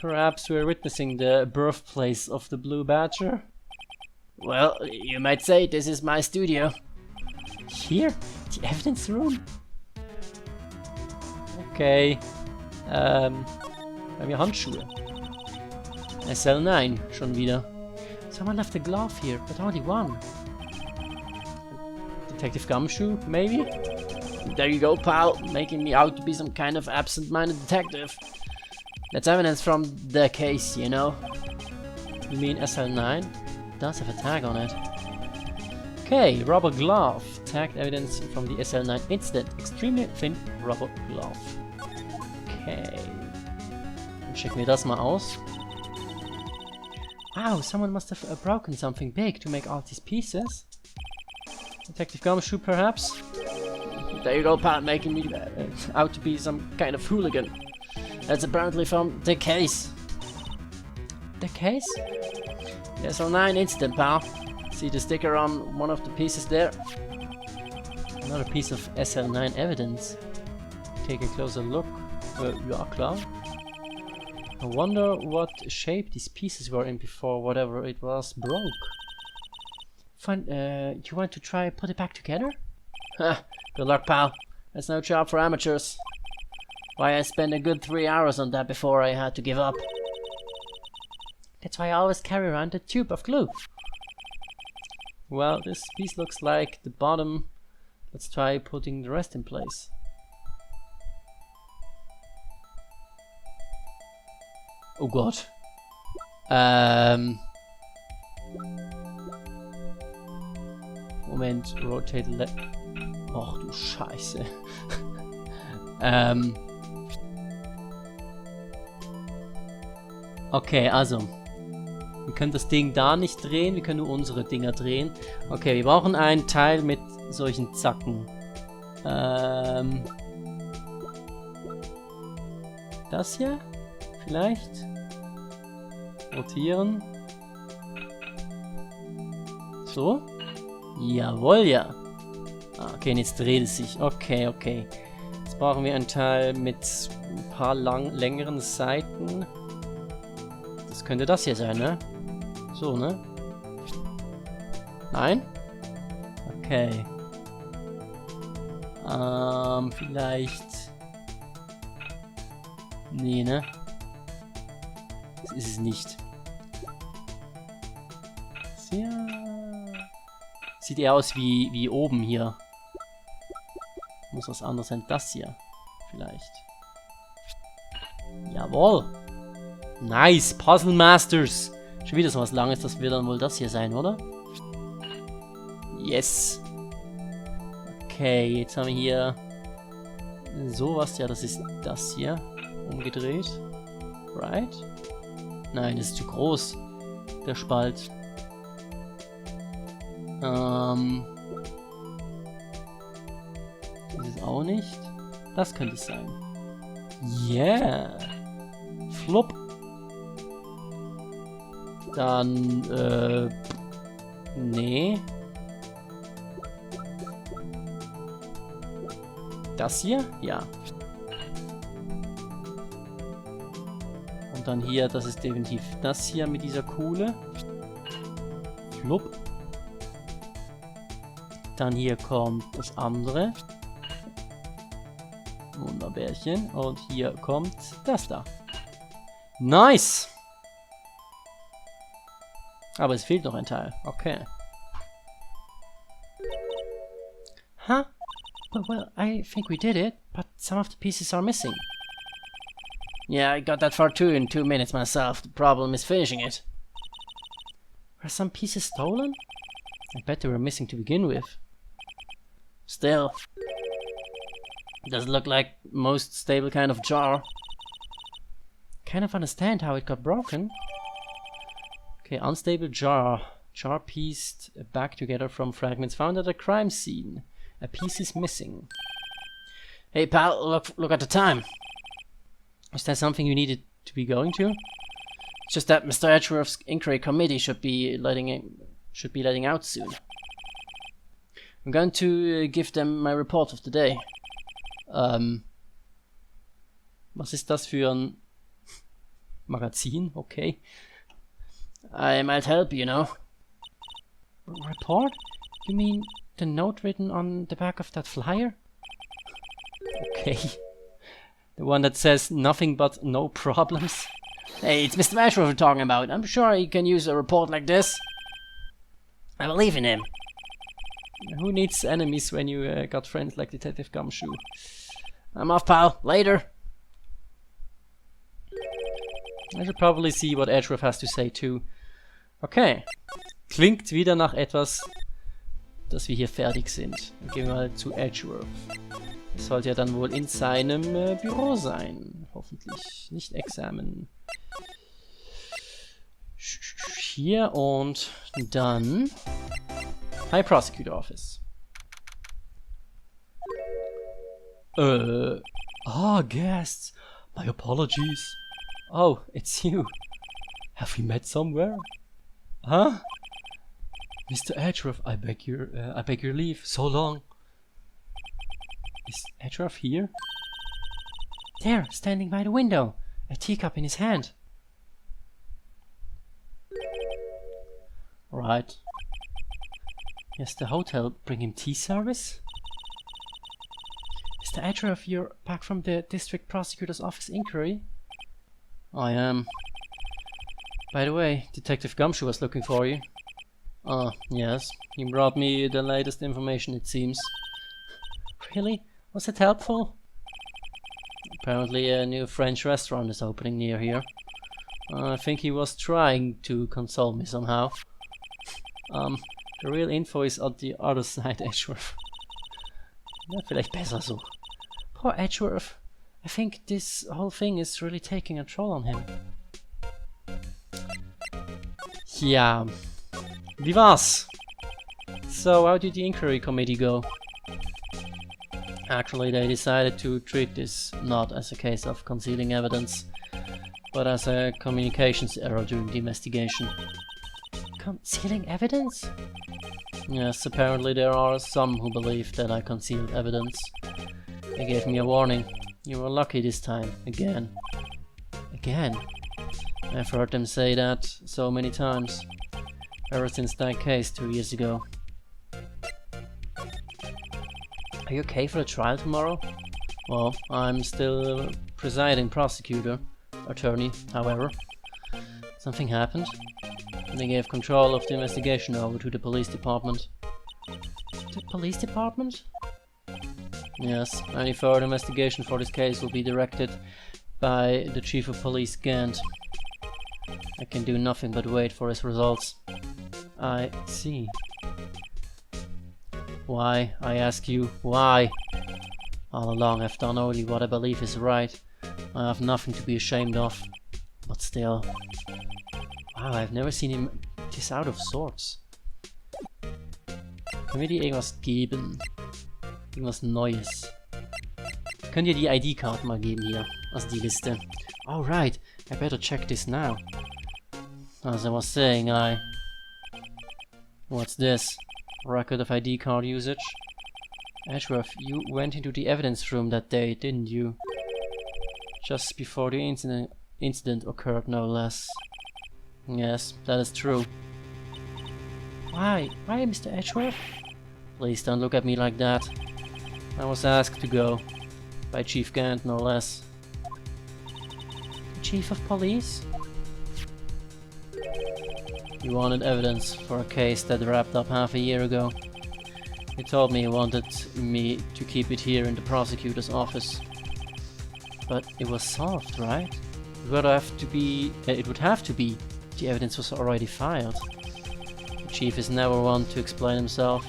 Perhaps we're witnessing the birthplace of the Blue Badger? Well, you might say this is my studio. Here? The evidence room? Okay. Haben wir Handschuhe? SL9, schon wieder. Someone left a glove here, but only one. Detective Gumshoe, maybe? There you go, pal, making me out to be some kind of absent-minded detective. That's evidence from the case, you know. You mean SL9? It does have a tag on it. Okay, rubber glove. Tagged evidence from the SL9 incident. Extremely thin rubber glove. Okay. Dann checken wir das mal aus. Wow, someone must have broken something big to make all these pieces. Detective Gumshoe, perhaps? There you go, pal, making me out to be some kind of hooligan. That's apparently from the case. the case? SL9 instant, pal. See the sticker on one of the pieces there? Another piece of SL9 evidence. Take a closer look. Ja, klar. I wonder what shape these pieces were in before whatever it was broke. Fine, you want to try put it back together? Ha, good luck, pal. That's no job for amateurs. Why, I spent a good 3 hours on that before I had to give up. That's why I always carry around a tube of glue. Well, this piece looks like the bottom. Let's try putting the rest in place. Oh god. Moment, rotate left. Och du Scheiße. Okay, also. Wir können das Ding da nicht drehen, wir können nur unsere Dinger drehen. Okay, wir brauchen ein Teil mit solchen Zacken. Das hier? Vielleicht? Rotieren. So? Jawohl, ja. Okay, und jetzt dreht es sich. Okay, okay. Jetzt brauchen wir ein Teil mit ein paar längeren Seiten. Das könnte das hier sein, ne? So, ne? Nein? Okay. Vielleicht... Nee, ne? Das ist es nicht. Ja. Sieht eher aus wie oben hier. Muss was anderes sein. Das hier. Vielleicht. Jawohl. Nice. Puzzle Masters. Schon wieder so was Langes. Das wird dann wohl das hier sein, oder? Yes. Okay, jetzt haben wir hier sowas. Ja, das ist das hier. Umgedreht. Right? Nein, das ist zu groß. Der Spalt. Das ist auch nicht. Das könnte es sein. Yeah. Flop. Dann, nee. Das hier? Ja. Und dann hier, das ist definitiv das hier mit dieser Kuhle. Flop. Dann hier kommt das andere. Wunderbärchen. Und hier kommt das da. Nice! Aber es fehlt noch ein Teil. Okay. Huh? Well, I think we did it, but some of the pieces are missing. Yeah, I got that far too in 2 minutes myself. The problem is finishing it. Were some pieces stolen? I bet they were missing to begin with. Still, it doesn't look like most stable kind of jar. Kind of understand how it got broken. Okay, unstable jar. Jar pieced back together from fragments found at a crime scene. A piece is missing. Hey pal, look at the time. Is that something you needed to be going to? It's just that Mr. Edgeworth's inquiry committee should be letting out soon. I'm going to give them my report of the day. Was ist das für ein Magazin? Okay. I might help, you know. Report? You mean the note written on the back of that flyer? Okay. The one that says nothing but no problems? Hey, it's Mr. Edgeworth we're talking about. I'm sure he can use a report like this. I believe in him. Who needs enemies when you got friends like Detective Gumshoe? I'm off, pal. Later. I should probably see what Edgeworth has to say too. Okay. Klingt wieder nach etwas, dass wir hier fertig sind. Dann gehen wir mal zu Edgeworth. Das sollte ja dann wohl in seinem Büro sein. Hoffentlich. Nicht Examen. Hier und dann High Prosecutor Office. Guests. My apologies. Oh, it's you. Have we met somewhere? Huh? Mr. Edgeworth, I beg your leave. So long. Is Edgeworth here? There, standing by the window, a teacup in his hand. Right. Yes, the hotel bring him tea service? Mr. Edgeworth, you're back from the district prosecutor's office inquiry? I am. By the way, Detective Gumshoe was looking for you. Ah, yes. He brought me the latest information, it seems. Really? Was it helpful? Apparently a new French restaurant is opening near here. I think he was trying to console me somehow. The real info is on the other side, Edgeworth. Ja, vielleicht besser so. Poor Edgeworth. I think this whole thing is really taking a toll on him. Ja. Wie war's? So, how did the inquiry committee go? Actually, they decided to treat this not as a case of concealing evidence, but as a communications error during the investigation. Concealing evidence? Yes, apparently there are some who believe that I concealed evidence. They gave me a warning. You were lucky this time, again. Again? I've heard them say that so many times, ever since that case 2 years ago. Are you okay for the trial tomorrow? Well, I'm still presiding prosecutor, attorney, however. Something happened. They gave control of the investigation over to the police department. The police department? Yes, any further investigation for this case will be directed by the chief of police, Gant. I can do nothing but wait for his results. I see. Why, I ask you, why? All along I've done only what I believe is right. I have nothing to be ashamed of. But still... Wow, I've never seen him this out of sorts. Können wir dir irgendwas geben? Irgendwas Neues? Könnt ihr die ID-Card mal geben hier? Also die Liste. Oh right, I better check this now. As I was saying, What's this? Record of ID card usage? Edgeworth, you went into the evidence room that day, didn't you? Just before the incident occurred, no less. Yes, that is true. Why? Why, Mr. Edgeworth? Please don't look at me like that. I was asked to go. By Chief Gant, no less. The Chief of Police? He wanted evidence for a case that wrapped up half a year ago. He told me he wanted me to keep it here in the prosecutor's office. But it was solved, right? It would have to be. The evidence was already filed. The chief is never one to explain himself.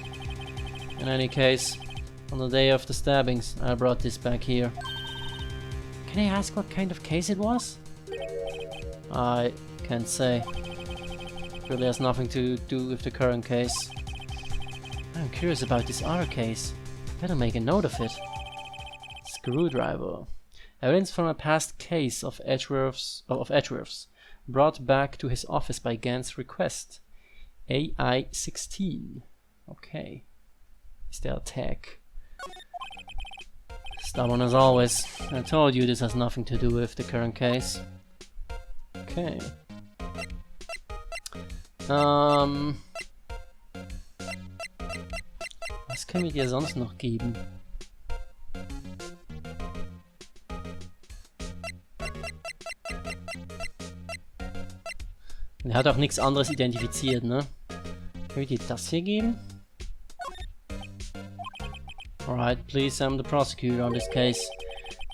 In any case, on the day of the stabbings, I brought this back here. Can I ask what kind of case it was? I can't say. It really has nothing to do with the current case. I'm curious about this other case. Better make a note of it. Screwdriver. Evidence from a past case of Edgeworth's brought back to his office by Gant's request. AI-16. Okay. Is there a tag? Stubborn as always. I told you this has nothing to do with the current case. Okay. Was können wir dir sonst noch geben? Er hat auch nichts anderes identifiziert, ne? Können wir dir das hier geben? Alright, please, I'm the prosecutor on this case.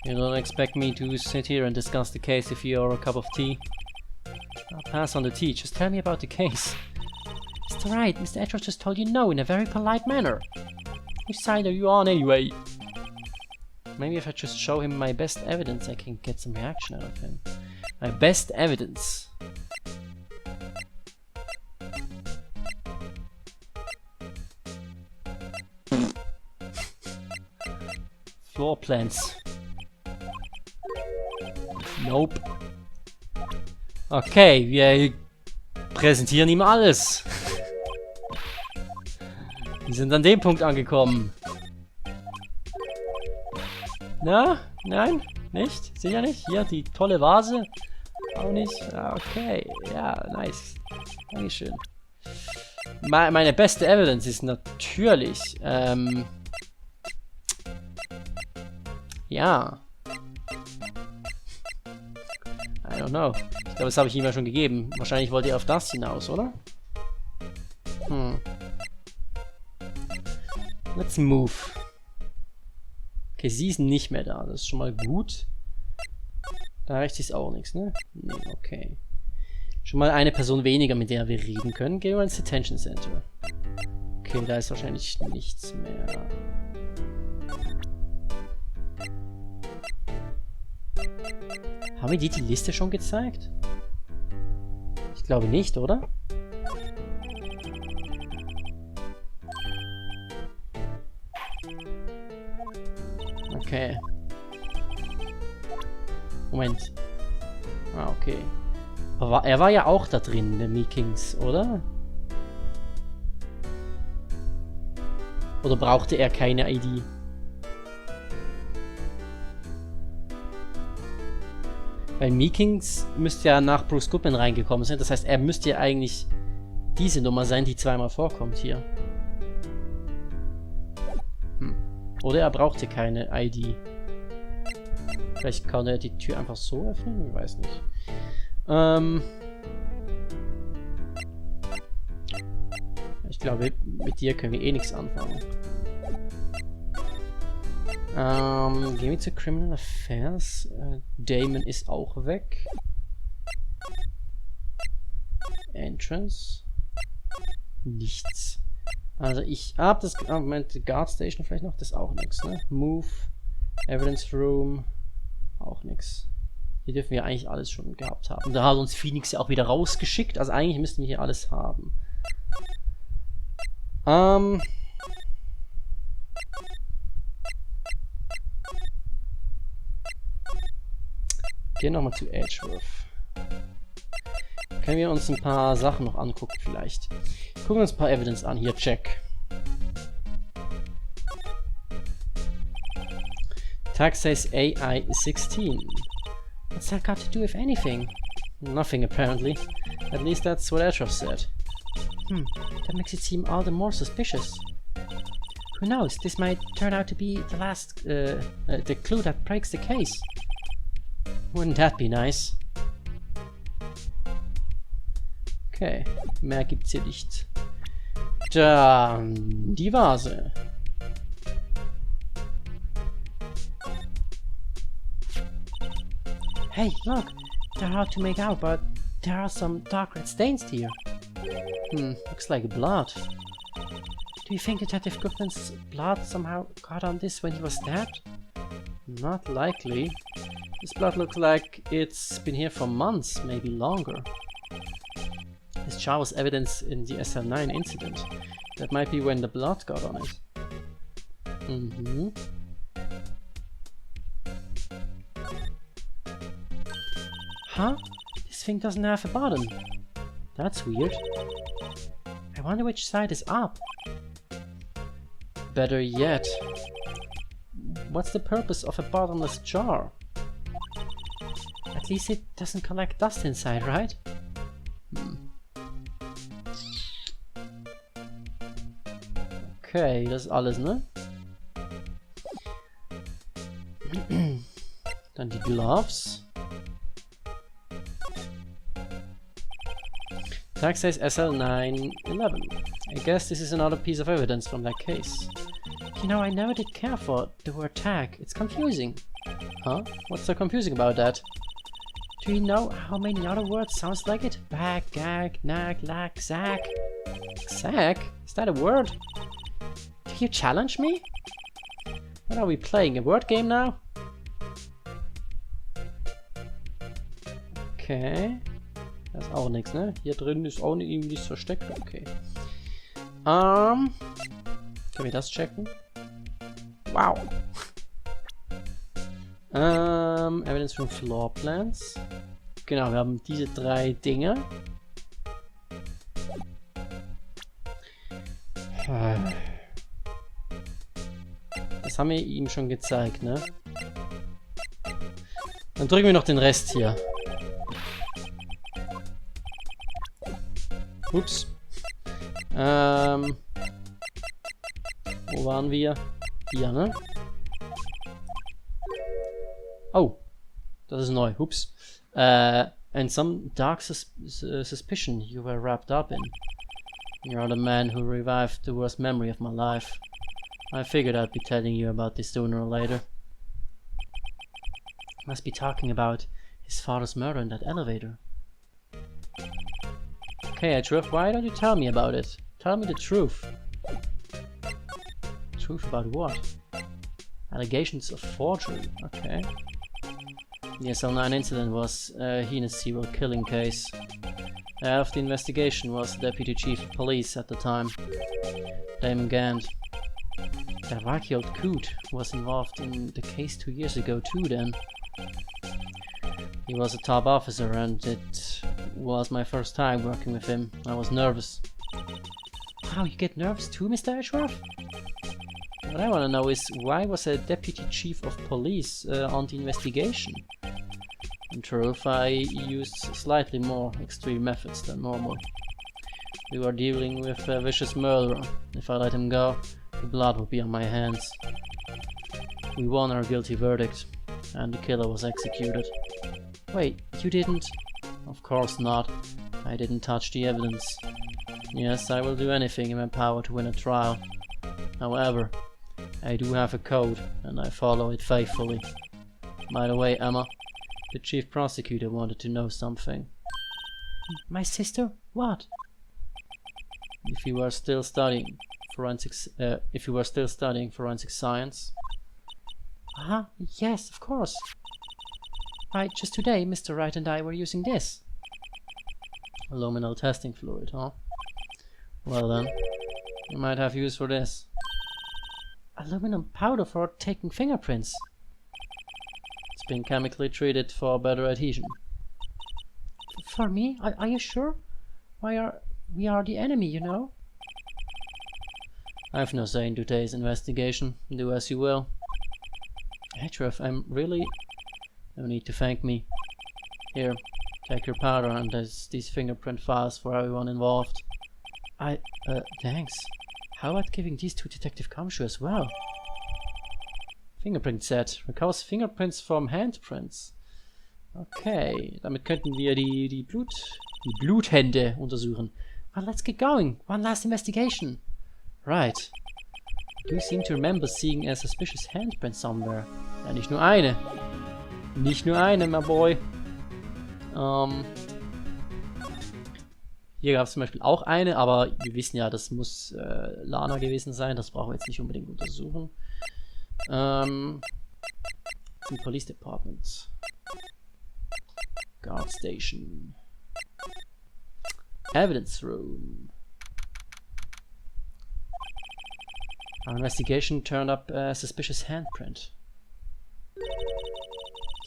You don't expect me to sit here and discuss the case with you or a cup of tea. I'll pass on the tea, just tell me about the case. Mr. Wright, Mr. Edgeworth just told you no in a very polite manner. Which side are you on anyway? Maybe if I just show him my best evidence, I can get some reaction out of him. My best evidence. Floor plans. Nope. Okay, wir präsentieren ihm alles. Wir sind an dem Punkt angekommen. Na? Nein? Nicht? Sicher nicht? Hier, die tolle Vase. Auch nicht? Okay. Ja, nice. Dankeschön. Meine beste Evidence ist natürlich, ja. I don't know. Ich glaube, das habe ich ihm ja schon gegeben. Wahrscheinlich wollt ihr auf das hinaus, oder? Let's move. Okay, sie ist nicht mehr da. Das ist schon mal gut. Da rechts ist auch nichts, ne? Nee, okay. Schon mal eine Person weniger, mit der wir reden können. Gehen wir ins Detention Center. Okay, da ist wahrscheinlich nichts mehr. Haben wir die Liste schon gezeigt? Ich glaube nicht, oder? Okay. Moment. Ah, okay. Aber er war ja auch da drin, der Meekings, oder? Oder brauchte er keine ID? Weil Meekings müsste ja nach Bruce Goodman reingekommen sein. Das heißt, er müsste ja eigentlich diese Nummer sein, die zweimal vorkommt hier. Oder er brauchte keine ID. Vielleicht kann er die Tür einfach so öffnen? Ich weiß nicht. Ich glaube, mit dir können wir eh nichts anfangen. Gehen wir zu Criminal Affairs. Damon ist auch weg. Entrance. Nichts. Also ich habe das... Moment, Guard Station vielleicht noch. Das ist auch nichts, ne? Move. Evidence Room. Auch nichts. Hier dürfen wir eigentlich alles schon gehabt haben. Da hat uns Phoenix ja auch wieder rausgeschickt. Also eigentlich müssten wir hier alles haben. Gehen nochmal zu Edgeworth. Können wir uns ein paar Sachen noch angucken vielleicht. Gucken wir uns ein paar Evidence an. Hier, check. Tag says AI 16. What's that got to do with anything? Nothing apparently. At least that's what Edgeworth said. That makes it seem all the more suspicious. Who knows? This might turn out to be the last, the clue that breaks the case. Wouldn't that be nice? Okay, mehr gibt's hier nicht. Dann die Vase. Hey, look! They're hard to make out, but there are some dark red stains here. Looks like blood. Do you think Detective Goodman's blood somehow got on this when he was stabbed? Not likely. This blood looks like it's been here for months, maybe longer. This jar was evidence in the SL9 incident. That might be when the blood got on it. Huh? This thing doesn't have a bottom. That's weird. I wonder which side is up. Better yet, what's the purpose of a bottomless jar? At least it doesn't collect dust inside, right? Okay, das ist alles, ne? Dann die Gloves. Tag says SL911. I guess this is another piece of evidence from that case. You know, I never did care for the word tag. It's confusing. Huh? What's so confusing about that? Do you know how many other words sounds like it? Bag, gag, nag, lag, zag. Zag? Is that a word? Do you challenge me? What are we playing? A word game now? Okay. Da ist auch nichts, ne? Hier drin ist auch irgendwie nichts versteckt. Okay. Können wir das checken? Wow. Evidence from floor plans. Genau, wir haben diese 3 Dinge. Das haben wir ihm schon gezeigt, ne? Dann drücken wir noch den Rest hier. Ups. Wo waren wir? Hier, ne? Oh. Das ist neu. Ups. And some dark suspicion you were wrapped up in. You're the man who revived the worst memory of my life. I figured I'd be telling you about this sooner or later. Must be talking about his father's murder in that elevator. Okay, Truth, why don't you tell me about it? Tell me the truth. Truth about what? Allegations of forgery. Okay. The SL9 incident was a heinous serial killing case. The head of the investigation was the Deputy Chief of Police at the time, Damon Gant. That wacky old coot was involved in the case 2 years ago too then. He was a top officer and it was my first time working with him. I was nervous. Wow, you get nervous too, Mr. Ashworth? What I want to know is why was a Deputy Chief of Police on the investigation? In truth, I used slightly more extreme methods than normal. We were dealing with a vicious murderer. If I let him go, the blood would be on my hands. We won our guilty verdict, and the killer was executed. Wait, you didn't? Of course not. I didn't touch the evidence. Yes, I will do anything in my power to win a trial. However, I do have a code, and I follow it faithfully. By the way, Emma, the chief prosecutor wanted to know something. My sister? What? If you were still studying forensic science. Yes, of course. Right, just today, Mr. Wright and I were using this. Aluminal testing fluid, huh? Well then, you might have use for this. Aluminum powder for taking fingerprints. It's been chemically treated for better adhesion. For me? Are you sure? We are the enemy, you know? I've no say in today's investigation. Do as you will. Ashworth, I'm really... No need to thank me. Here, take your powder and there's these fingerprint files for everyone involved. Thanks. How about giving these to Detective Kamshu as well? Fingerprint set. Recovers fingerprints from handprints. Okay, damit könnten wir die Bluthände untersuchen. Well, let's get going. One last investigation. Right. I do seem to remember seeing a suspicious handprint somewhere. Ja, nicht nur eine. Nicht nur eine, my boy. Hier gab es zum Beispiel auch eine, aber wir wissen ja, das muss Lana gewesen sein. Das brauchen wir jetzt nicht unbedingt untersuchen. The Police Department. Guard Station. Evidence Room. Our investigation turned up a suspicious handprint.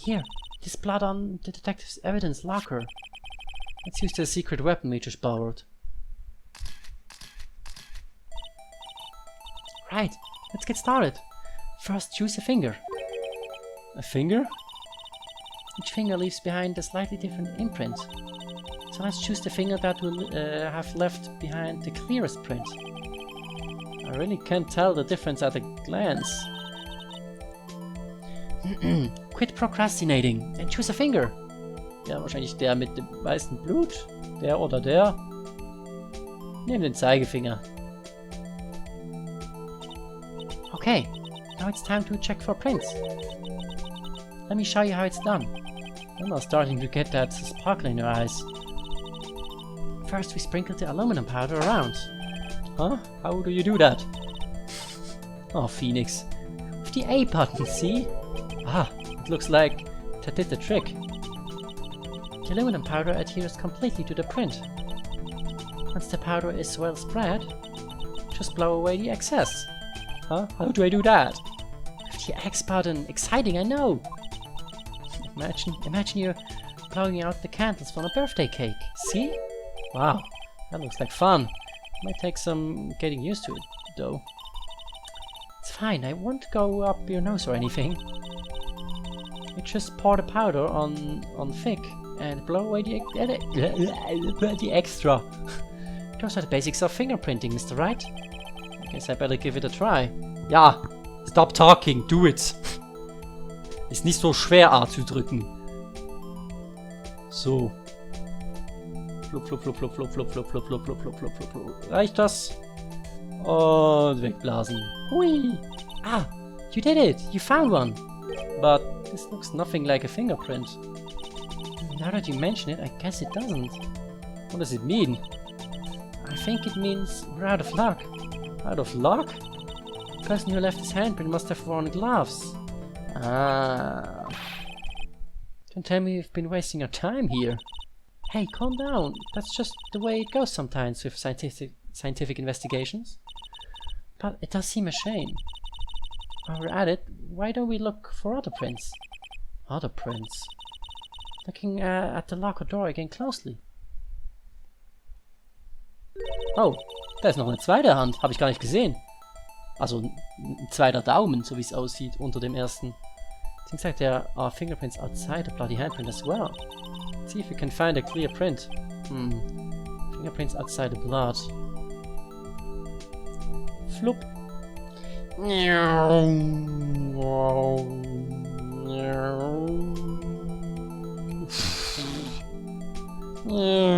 Here, this blood on the detective's evidence locker. Let's use the secret weapon we just borrowed. Right, let's get started. First, choose a finger. A finger? Each finger leaves behind a slightly different imprint. So let's choose the finger that will have left behind the clearest print. I really can't tell the difference at a glance. Quit procrastinating and choose a finger. Ja, wahrscheinlich der mit dem weißen Blut. Der oder der. Nehmen den Zeigefinger. Okay, now it's time to check for prints. Let me show you how it's done. I'm now starting to get that sparkle in your eyes. First we sprinkle the aluminum powder around. Huh? How do you do that? Oh, Phoenix. With the A button, see? Ah, it looks like that did the trick. The aluminum powder adheres completely to the print. Once the powder is well spread, just blow away the excess. Huh? How do I do that? With the X button. Exciting, I know. Imagine you're blowing out the candles from a birthday cake. See? Wow, that looks like fun. Might take some getting used to it, though. It's fine, I won't go up your nose or anything. You just pour the powder on thick and blow away the extra. Those are the basics of fingerprinting, Mr. Wright. I guess I better give it a try. Ja, stop talking, do it. Ist nicht so schwer, A zu drücken. So. Flup, flup, flup, flup, flup, flup, flup, flup, flup, flup, flup, flup, flup, flup. Reicht das? Und wegblasen. Hui! Ah, you did it! You found one! But this looks nothing like a fingerprint. Now that you mention it, I guess it doesn't. What does it mean? I think it means we're out of luck. Out of luck? The person who left his handprint must have worn gloves. Ah. Don't tell me you've been wasting your time here. Hey, calm down. That's just the way it goes sometimes with scientific investigations. But it does seem a shame. While we're at it, why don't we look for other prints? Other prints? Looking at the locker door again closely. Oh, da ist noch eine zweite Hand. Habe ich gar nicht gesehen. Also ein zweiter Daumen, so wie es aussieht, unter dem ersten. Seems like there are fingerprints outside the bloody handprint as well. Let's see if we can find a clear print. Fingerprints outside the blood. Flup. Und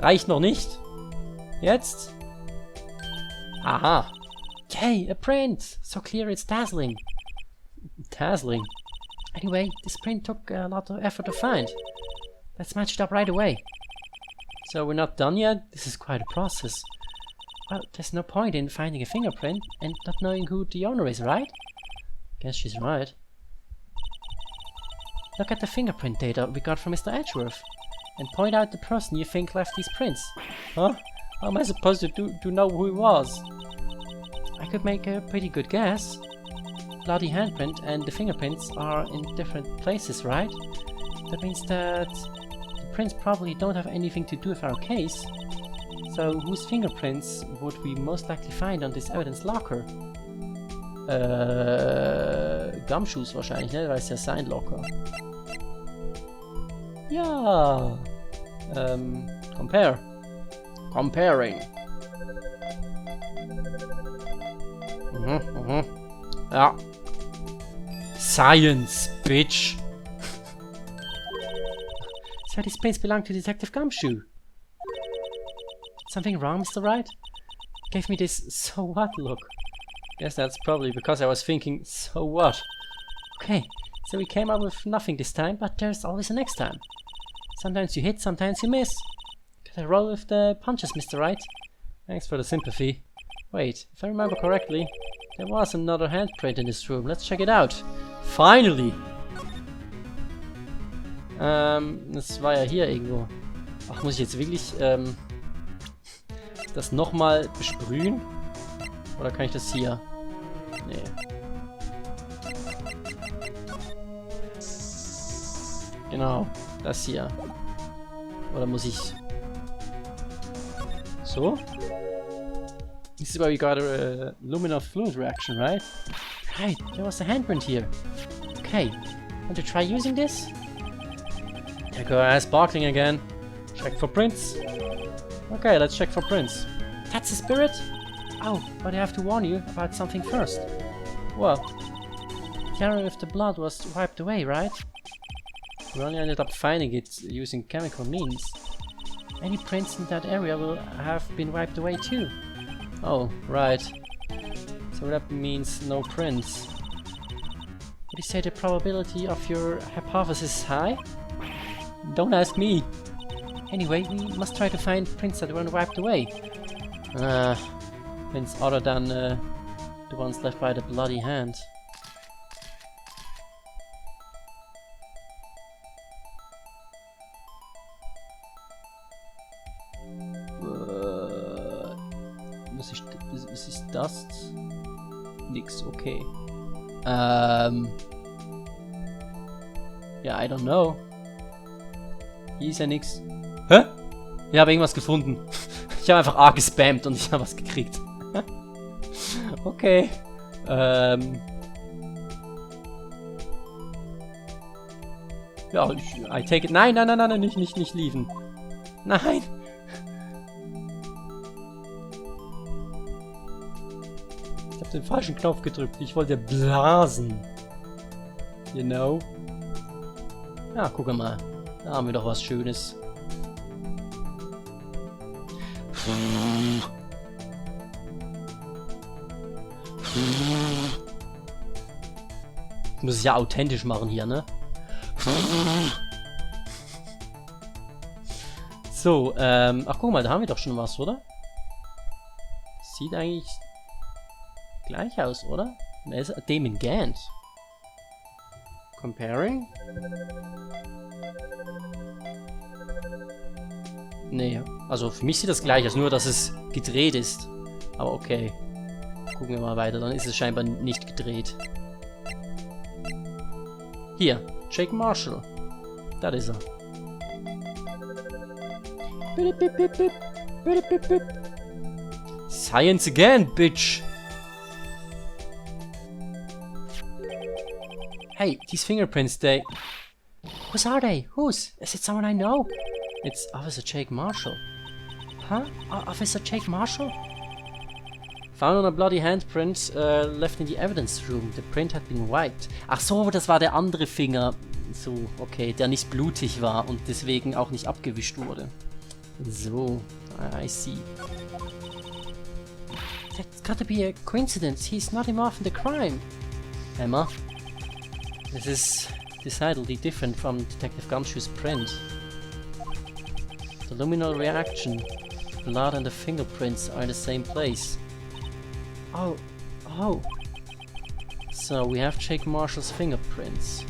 reicht noch nicht. Jetzt? Aha. Yay, a print! So clear it's dazzling. Dazzling. Anyway, this print took a lot of effort to find. Let's match it up right away. So we're not done yet? This is quite a process. Well, there's no point in finding a fingerprint and not knowing who the owner is, right? Guess she's right. Look at the fingerprint data we got from Mr. Edgeworth and point out the person you think left these prints. Huh? How am I supposed to know who it was? I could make a pretty good guess. Bloody handprint and the fingerprints are in different places, right? That means that the prints probably don't have anything to do with our case. So whose fingerprints would we most likely find on this evidence locker? Gumshoes wahrscheinlich, ne? Weil es ja sein Locker. Ja. Compare. Comparing. Ja. Science, bitch. So these prints belong to Detective Gumshoe. Something wrong, Mr. Wright? Gave me this so what look. Guess that's probably because I was thinking, so what? Okay, so we came up with nothing this time, but there's always a next time. Sometimes you hit, sometimes you miss. Gotta roll with the punches, Mr. Wright. Thanks for the sympathy. Wait, if I remember correctly, there was another handprint in this room. Let's check it out. Finally! Das war ja hier irgendwo. Ach, muss ich jetzt wirklich das nochmal besprühen? Oder kann ich das hier? Nee. Genau, das hier. Oder muss ich... So? This is where we got a luminous fluid reaction, right? Right, there was a handprint here. Okay, want to try using this? There go ass sparkling again. Check for prints. Okay, let's check for prints. That's the spirit? Oh, but I have to warn you about something first. Well, the area with the blood was wiped away, right? we only ended up finding it using chemical means. Any prints in that area will have been wiped away too. Oh, right. So that means no prints. Would you say the probability of your hypothesis is high? Don't ask me. Anyway, we must try to find prints that weren't wiped away. Prints other than the ones left by the bloody hand. Was ist das? Nix, okay. Ja, I don't know. Hier ist ja nix. Hä? Ich habe irgendwas gefunden. Ich habe einfach A gespammt und ich habe was gekriegt. Okay. Ja, I take it. Nein, nein, nein, nein, nicht liefen. Nein. Ich habe den falschen Knopf gedrückt. Ich wollte blasen. You know? Ja, guck mal. Da haben wir doch was Schönes. Ich muss es ja authentisch machen hier, ne? So, ach guck mal, da haben wir doch schon was, oder? Sieht eigentlich gleich aus, oder? Wer ist Damon Gant? Comparing? Nee, also für mich sieht das gleich aus, nur dass es gedreht ist. Aber okay. Gucken wir mal weiter, dann ist es scheinbar nicht gedreht. Hier, Jake Marshall. Da ist er. Science again, bitch! Hey, these fingerprints, they... Whose are they? Whose? Is it someone I know? It's Officer Jake Marshall. Huh? Officer Jake Marshall? Found on a bloody handprint left in the evidence room. The print had been wiped. Ach so, das war der andere Finger. So, okay, der nicht blutig war und deswegen auch nicht abgewischt wurde. So, I see. That's gotta be a coincidence. He's not involved in the crime. Emma, this is decidedly different from Detective Gumshoe's print. The luminal reaction, the blood and the fingerprints are in the same place. Oh. So we have Jake Marshall's fingerprints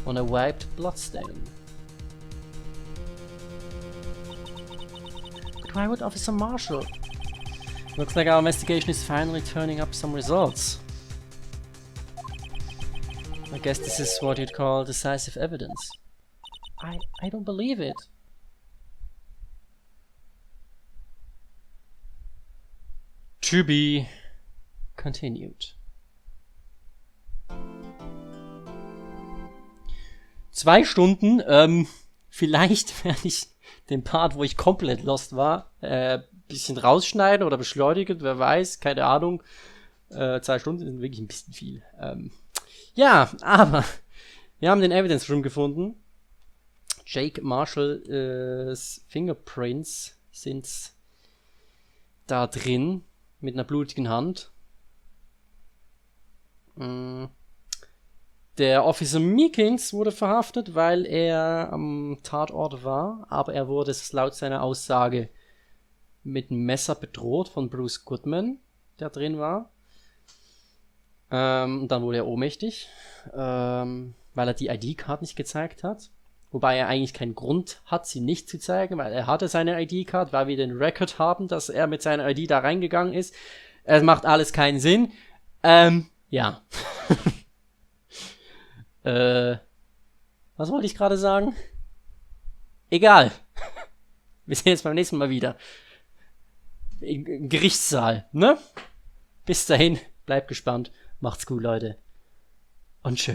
on a wiped bloodstain. But why would Officer Marshall? Looks like our investigation is finally turning up some results. I guess this is what you'd call decisive evidence. I don't believe it. To be continued. 2 Stunden, vielleicht werde ich den Part, wo ich komplett lost war, bisschen rausschneiden oder beschleunigen, wer weiß, keine Ahnung. 2 Stunden sind wirklich ein bisschen viel. Ja, aber wir haben den Evidence Room gefunden. Jake Marshalls Fingerprints sind da drin. Mit einer blutigen Hand. Der Officer Meekins wurde verhaftet, weil er am Tatort war, aber er wurde laut seiner Aussage mit einem Messer bedroht von Bruce Goodman, der drin war. Dann wurde er ohnmächtig, weil er die ID-Card nicht gezeigt hat. Wobei er eigentlich keinen Grund hat, sie nicht zu zeigen, weil er hatte seine ID-Card, weil wir den Record haben, dass er mit seiner ID da reingegangen ist. Es macht alles keinen Sinn. Ja. Was wollte ich gerade sagen? Egal. Wir sehen uns beim nächsten Mal wieder. Im Gerichtssaal, ne? Bis dahin, bleibt gespannt. Macht's gut, Leute. Und tschö.